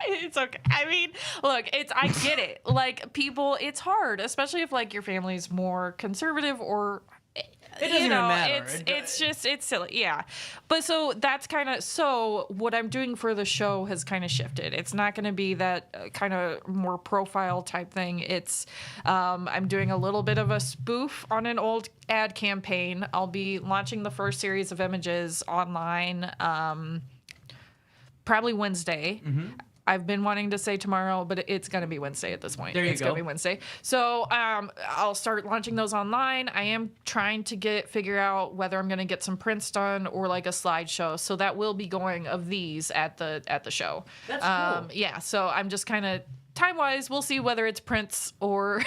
It's okay. I mean, look, I get it. Like, people, it's hard, especially if, like, your family's more conservative or... It doesn't even matter. It's silly. Yeah. But so that's kind of, what I'm doing for the show has kind of shifted. It's not going to be that kind of more profile type thing. It's, I'm doing a little bit of a spoof on an old ad campaign. I'll be launching the first series of images online, probably Wednesday. Mm-hmm. I've been wanting to say tomorrow, but it's going to be Wednesday at this point. It's going to be Wednesday. So I'll start launching those online. I am trying to figure out whether I'm going to get some prints done or like a slideshow. So that will be going of these at the show. That's cool. Yeah. So I'm just kind of time-wise, we'll see whether it's prints or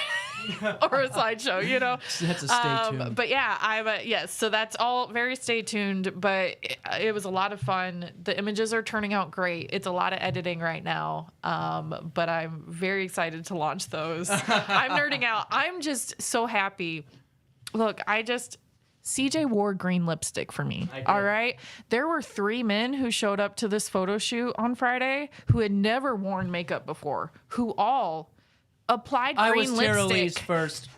or a slideshow, That's a stay tuned. But yeah, yes. So that's all very stay tuned. But it was a lot of fun. The images are turning out great. It's a lot of editing right now, but I'm very excited to launch those. I'm nerding out. I'm just so happy. Look, CJ wore green lipstick for me. All right. There were 3 men who showed up to this photo shoot on Friday who had never worn makeup before, who all applied green lipstick. I was Taralei's first.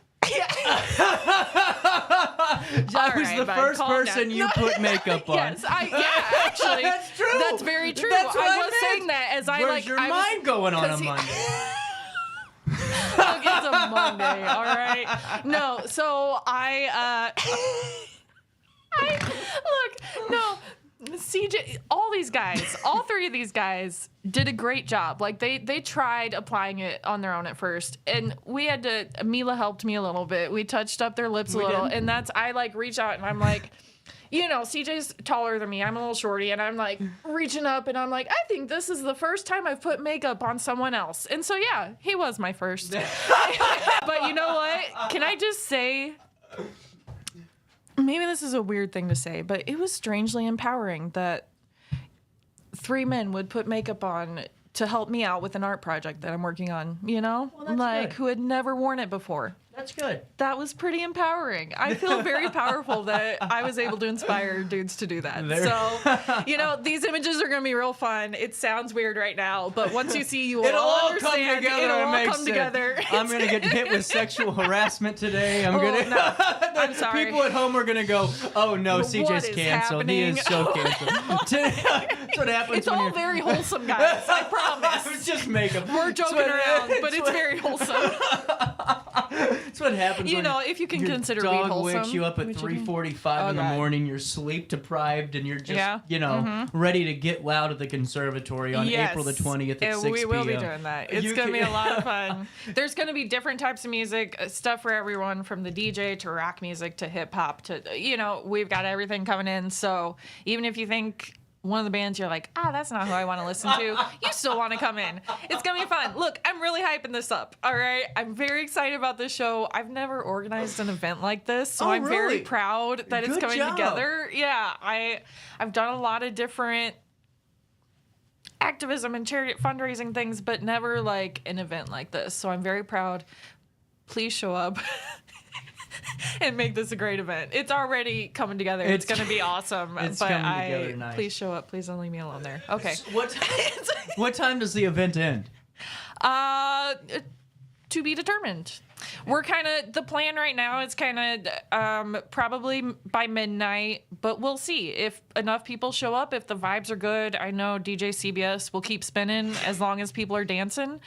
I was the first person you put makeup on. Yes, actually, that's true. That's very true. That's what I was meant. saying that as Where's your mind going on a Monday? Look, it's a Monday, all right? No, so CJ, all 3 of these guys did a great job. Like, they tried applying it on their own at first, and Mila helped me a little bit. We touched up their lips a little, and I reach out and I'm like, CJ's taller than me. I'm a little shorty, and I'm like reaching up, and I'm like, I think this is the first time I've put makeup on someone else. And so, yeah, he was my first. But you know what? Can I just say, maybe this is a weird thing to say, but it was strangely empowering that 3 men would put makeup on to help me out with an art project that I'm working on, Well, that's good. who had never worn it before. That's good. That was pretty empowering. I feel very powerful that I was able to inspire dudes to do that. So, these images are going to be real fun. It sounds weird right now, but once you see, you will all understand. It'll all come together. I'm going to get hit with sexual harassment today. No, I'm sorry. People at home are going to go, oh no, CJ's canceled. He is so canceled. That's what happens. It's all very wholesome, guys. I promise. It's just makeup. We're joking around, but it's very wholesome. That's what happens when if you can your consider dog weed wholesome. wakes you up at 3:45 in the morning, you're sleep deprived, and you're just, ready to get loud at the conservatory on April the 20th at 6 p.m. We will be doing that. It's going to be a lot of fun. There's going to be different types of music, stuff for everyone, from the DJ to rock music to hip hop to, we've got everything coming in. So even if you think one of the bands you're like, that's not who I want to listen to, you still want to come in. It's going to be fun. Look, I'm really hyping this up, all right? I'm very excited about this show. I've never organized an event like this, so I'm very proud that it's coming together. Yeah, I've done a lot of different activism and charity fundraising things, but never like an event like this. So I'm very proud. Please show up and make this a great event. It's already coming together. It's going to be awesome. It's but coming together nice. Please show up. Please don't leave me alone there. Okay. What time does the event end? To be determined. We're kind of, the plan right now is kind of probably by midnight, but we'll see if enough people show up, if the vibes are good. I know DJ CBS will keep spinning as long as people are dancing.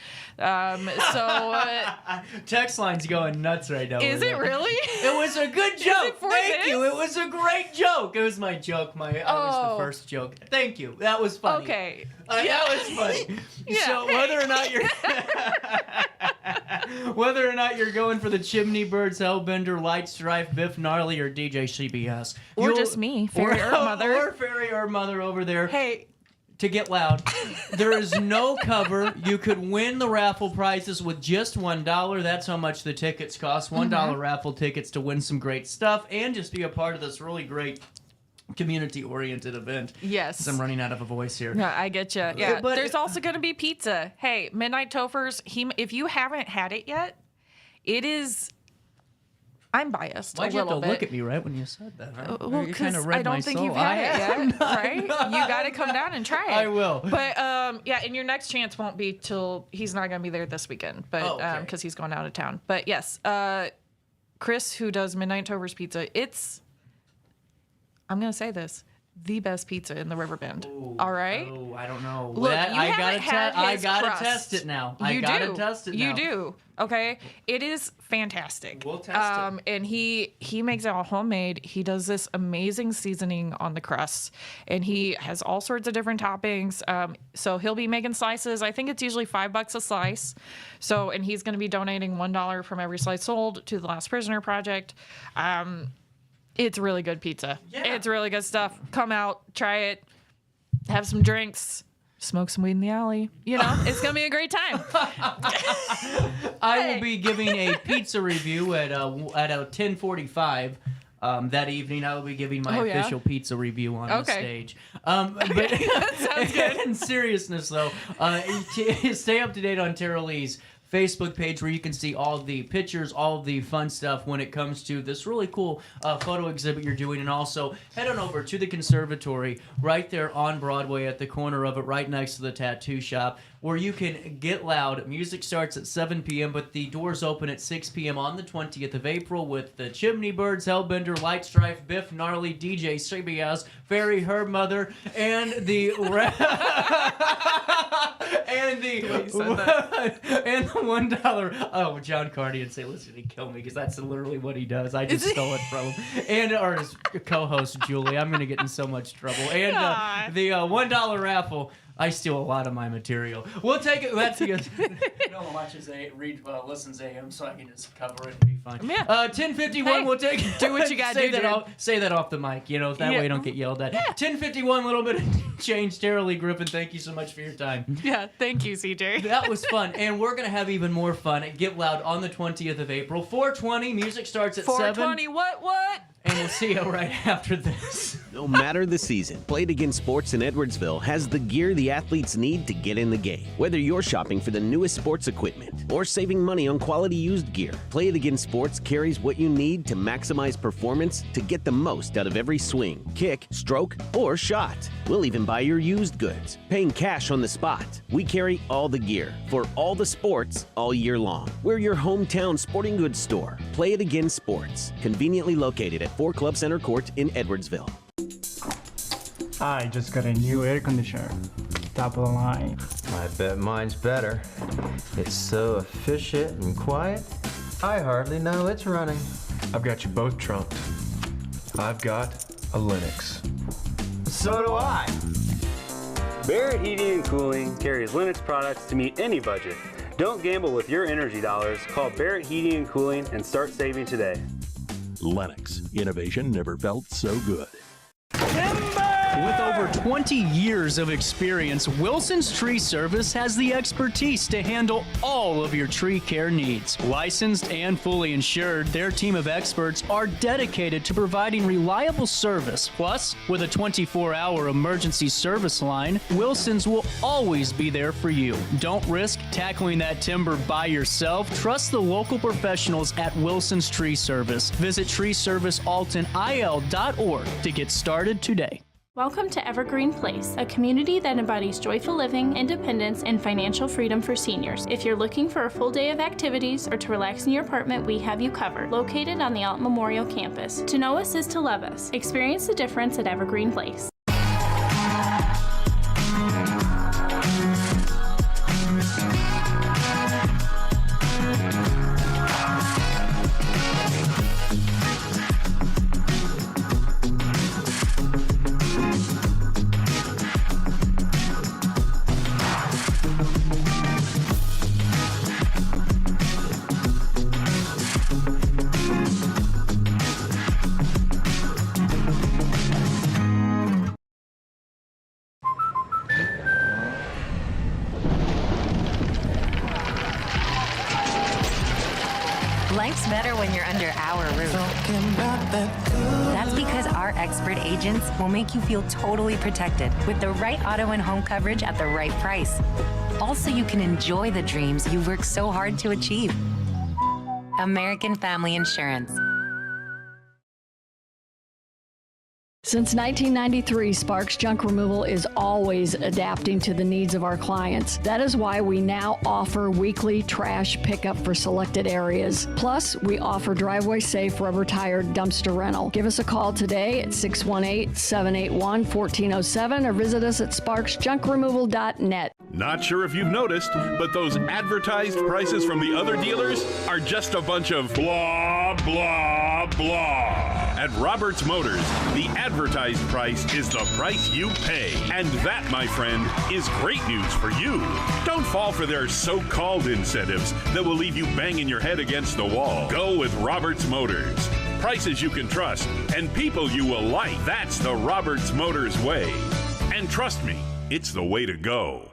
Text line's going nuts right now. Is it really? It was a good joke. Thank this? you. It was a great joke. It was my joke. I was the first joke. Thank you. That was funny. Okay. That was funny. Yeah. So whether or not you're going for the Chimney Birds, Hellbender, Light Strife, Biff Gnarly, or DJ CBS, or just me, Fairy Herb Mother, or Fairy Herb Mother over there. Hey. To get loud, there is no cover. You could win the raffle prizes with just $1. That's how much the tickets cost. $1 raffle tickets to win some great stuff and just be a part of this really great community-oriented event. Yes. I'm running out of a voice here. Yeah, I get you. Yeah, but there's also going to be pizza. Hey, Midnight Topher's, if you haven't had it yet, it is... I'm biased Why'd a you have little to bit. look at me right when you said that? Huh? Well, because I don't think you've had it yet, right? You got to come down and try it. I will. But yeah, and your next chance won't be till he's not going to be there this weekend, but because he's going out of town. But yes, Chris, who does Midnight Tover's Pizza, I'm going to say this, the best pizza in the Riverbend. All right? Oh, I don't know. Look, I gotta test it now. You do. Okay? It is fantastic. We'll test it. And he makes it all homemade. He does this amazing seasoning on the crust. And he has all sorts of different toppings. So he'll be making slices. I think it's usually $5 a slice. So, and he's going to be donating $1 from every slice sold to the Last Prisoner Project. It's really good pizza. Yeah. It's really good stuff. Come out, try it, have some drinks, smoke some weed in the alley. You know, it's going to be a great time. I will be giving a pizza review at 10:45 that evening. I will be giving my official pizza review on the stage. But that sounds good. In seriousness, though, stay up to date on Taralei's Facebook page where you can see all the pictures, all the fun stuff when it comes to this really cool photo exhibit you're doing. And also head on over to the conservatory right there on Broadway at the corner of it, right next to the tattoo shop, where you can get loud. Music starts at 7 p.m., but the doors open at 6 p.m. on the 20th of April with the Chimney Birds, Hellbender, Light Strife, Biff Gnarly, DJ CBS, Fairy Herb Mother, and the and the $1. Oh, John Cardi and say, listen, he'd kill me because that's literally what he does. I just stole it from him. And or his co-host Julie. I'm gonna get in so much trouble. And the $1 raffle. I steal a lot of my material. We'll take it. That's because no one watches listens AM, so I can just cover it and be fine. Yeah. 10:51. We'll take. Do what you gotta do. Say that off the mic. You know, that way I don't get yelled at. 10:51. Little bit of change. Taralei Griffin, thank you so much for your time. Yeah, thank you, CJ. That was fun, and we're gonna have even more fun at Get Loud on the 20th of April. 4:20. Music starts at 7. 4:20. What? And we'll see you right after this. No matter the season, Play It Again Sports in Edwardsville has the gear the athletes need to get in the game. Whether you're shopping for the newest sports equipment or saving money on quality used gear, Play It Again Sports carries what you need to maximize performance to get the most out of every swing, kick, stroke, or shot. We'll even buy your used goods, paying cash on the spot. We carry all the gear for all the sports all year long. We're your hometown sporting goods store. Play It Again Sports, conveniently located at 4 Club Center Court in Edwardsville. I just got a new air conditioner. Top of the line. I bet mine's better. It's so efficient and quiet, I hardly know it's running. I've got you both trumped. I've got a Linux. So do I. Barrett Heating and Cooling carries Linux products to meet any budget. Don't gamble with your energy dollars. Call Barrett Heating and Cooling and start saving today. Lennox. Innovation never felt so good. Timber! With over 20 years of experience, Wilson's Tree Service has the expertise to handle all of your tree care needs. Licensed and fully insured, their team of experts are dedicated to providing reliable service. Plus, with a 24-hour emergency service line, Wilson's will always be there for you. Don't risk tackling that timber by yourself. Trust the local professionals at Wilson's Tree Service. Visit treeservicealtonil.org to get started today. Welcome to Evergreen Place, a community that embodies joyful living, independence, and financial freedom for seniors. If you're looking for a full day of activities or to relax in your apartment, we have you covered. Located on the Alton Memorial Campus. To know us is to love us. Experience the difference at Evergreen Place. Life's better when you're under our roof. That's because our expert agents will make you feel totally protected with the right auto and home coverage at the right price. Also, you can enjoy the dreams you worked so hard to achieve. American Family Insurance. Since 1993, Sparks Junk Removal is always adapting to the needs of our clients. That is why we now offer weekly trash pickup for selected areas. Plus, we offer driveway-safe rubber-tired dumpster rental. Give us a call today at 618-781-1407 or visit us at sparksjunkremoval.net. Not sure if you've noticed, but those advertised prices from the other dealers are just a bunch of blah, blah, blah. At Roberts Motors, the advertised price is the price you pay. And that, my friend, is great news for you. Don't fall for their so-called incentives that will leave you banging your head against the wall. Go with Roberts Motors. Prices you can trust and people you will like. That's the Roberts Motors way. And trust me, it's the way to go.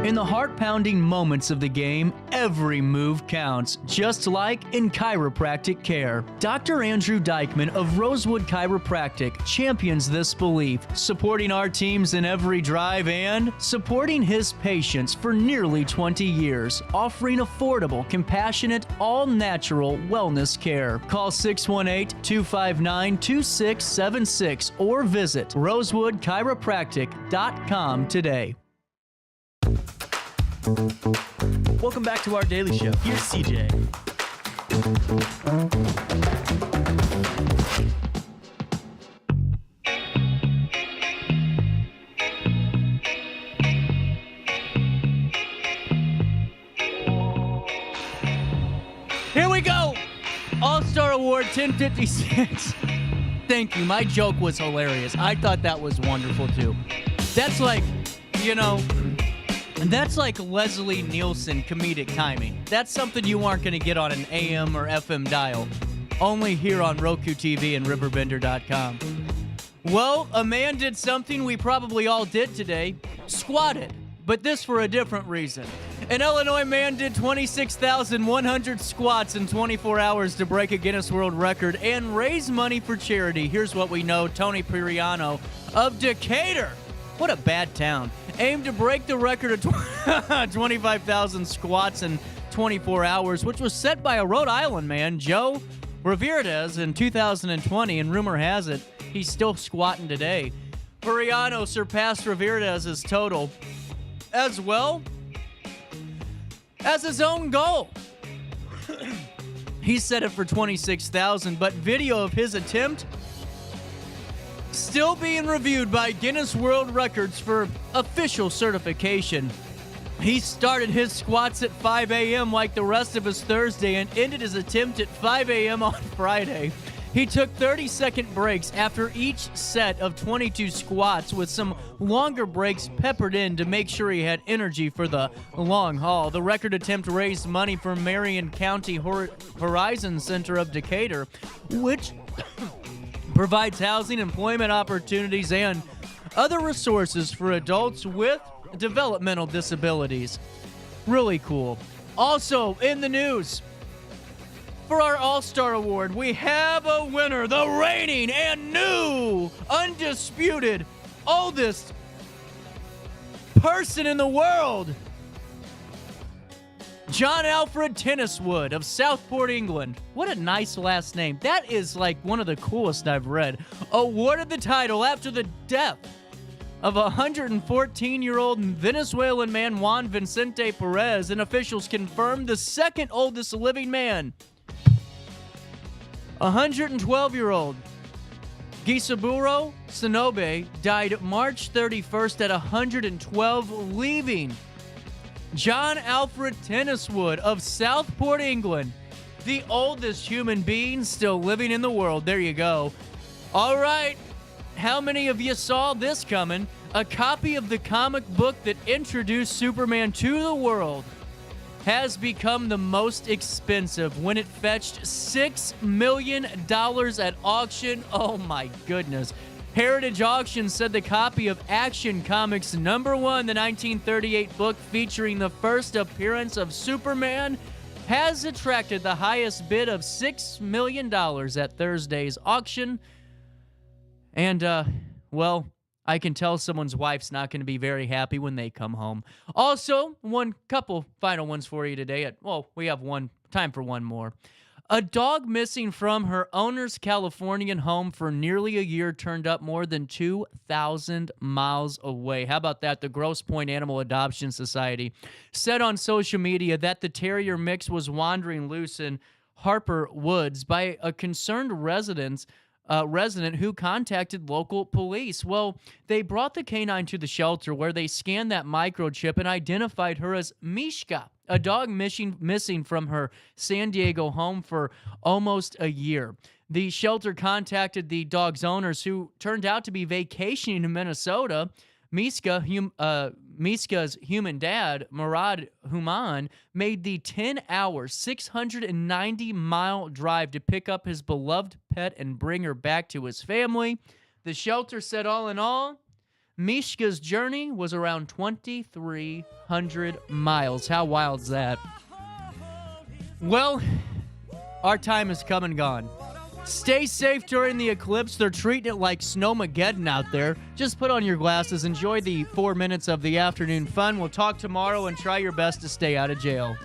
In the heart-pounding moments of the game, every move counts, just like in chiropractic care. Dr. Andrew Dykman of Rosewood Chiropractic champions this belief, supporting our teams in every drive and supporting his patients for nearly 20 years, offering affordable, compassionate, all-natural wellness care. Call 618-259-2676 or visit rosewoodchiropractic.com today. Welcome back to our daily show. Here's CJ. Here we go. All-Star Award 1056. Thank you. My joke was hilarious. I thought that was wonderful too. That's like, that's like Leslie Nielsen comedic timing. That's something you aren't going to get on an AM or FM dial. Only here on Roku TV and RiverBender.com. Well, a man did something we probably all did today. Squatted. But this for a different reason. An Illinois man did 26,100 squats in 24 hours to break a Guinness World Record and raise money for charity. Here's what we know. Tony Piriano of Decatur. What a bad town. Aimed to break the record of 25,000 squats in 24 hours, which was set by a Rhode Island man, Joe Riverbend, in 2020, and rumor has it he's still squatting today. Piriano surpassed Riverbend's total, as well as his own goal. He set it for 26,000, but video of his attempt still being reviewed by Guinness World Records for official certification. He started his squats at 5 a.m. like the rest of his Thursday and ended his attempt at 5 a.m. on Friday. He took 30-second breaks after each set of 22 squats with some longer breaks peppered in to make sure he had energy for the long haul. The record attempt raised money for Marion County Horizon Center of Decatur, which provides housing, employment opportunities, and other resources for adults with developmental disabilities. Really cool. Also in the news, for our All-Star Award, we have a winner, the reigning and new, undisputed, oldest person in the world, John Alfred Tenniswood of Southport, England. What a nice last name. That is like one of the coolest I've read. Awarded the title after the death of 114-year-old Venezuelan man Juan Vicente Perez, and officials confirmed the second oldest living man. 112-year-old Gisaburo Sonobe died March 31st at 112, leaving John Alfred Tenniswood of Southport, England, the oldest human being still living in the world. There you go. All right. How many of you saw this coming? A copy of the comic book that introduced Superman to the world has become the most expensive when it fetched $6 million at auction. Oh my goodness. Heritage Auction said the copy of Action Comics #1, the 1938 book featuring the first appearance of Superman, has attracted the highest bid of $6 million at Thursday's auction. And, well, I can tell someone's wife's not going to be very happy when they come home. Also, couple final ones for you today. We have time for one more. A dog missing from her owner's Californian home for nearly a year turned up more than 2,000 miles away. How about that? The Grosse Pointe Animal Adoption Society said on social media that the terrier mix was wandering loose in Harper Woods by a concerned resident who contacted local police. Well, they brought the canine to the shelter where they scanned that microchip and identified her as Mishka, a dog missing from her San Diego home for almost a year. The shelter contacted the dog's owners, who turned out to be vacationing in Minnesota. Mishka's human dad, Murad Human, made the 10-hour, 690-mile drive to pick up his beloved pet and bring her back to his family. The shelter said all in all, Mishka's journey was around 2,300 miles. How wild is that? Well, our time has come and gone. Stay safe during the eclipse. They're treating it like Snowmageddon out there. Just put on your glasses. Enjoy the 4 minutes of the afternoon fun. We'll talk tomorrow, and try your best to stay out of jail.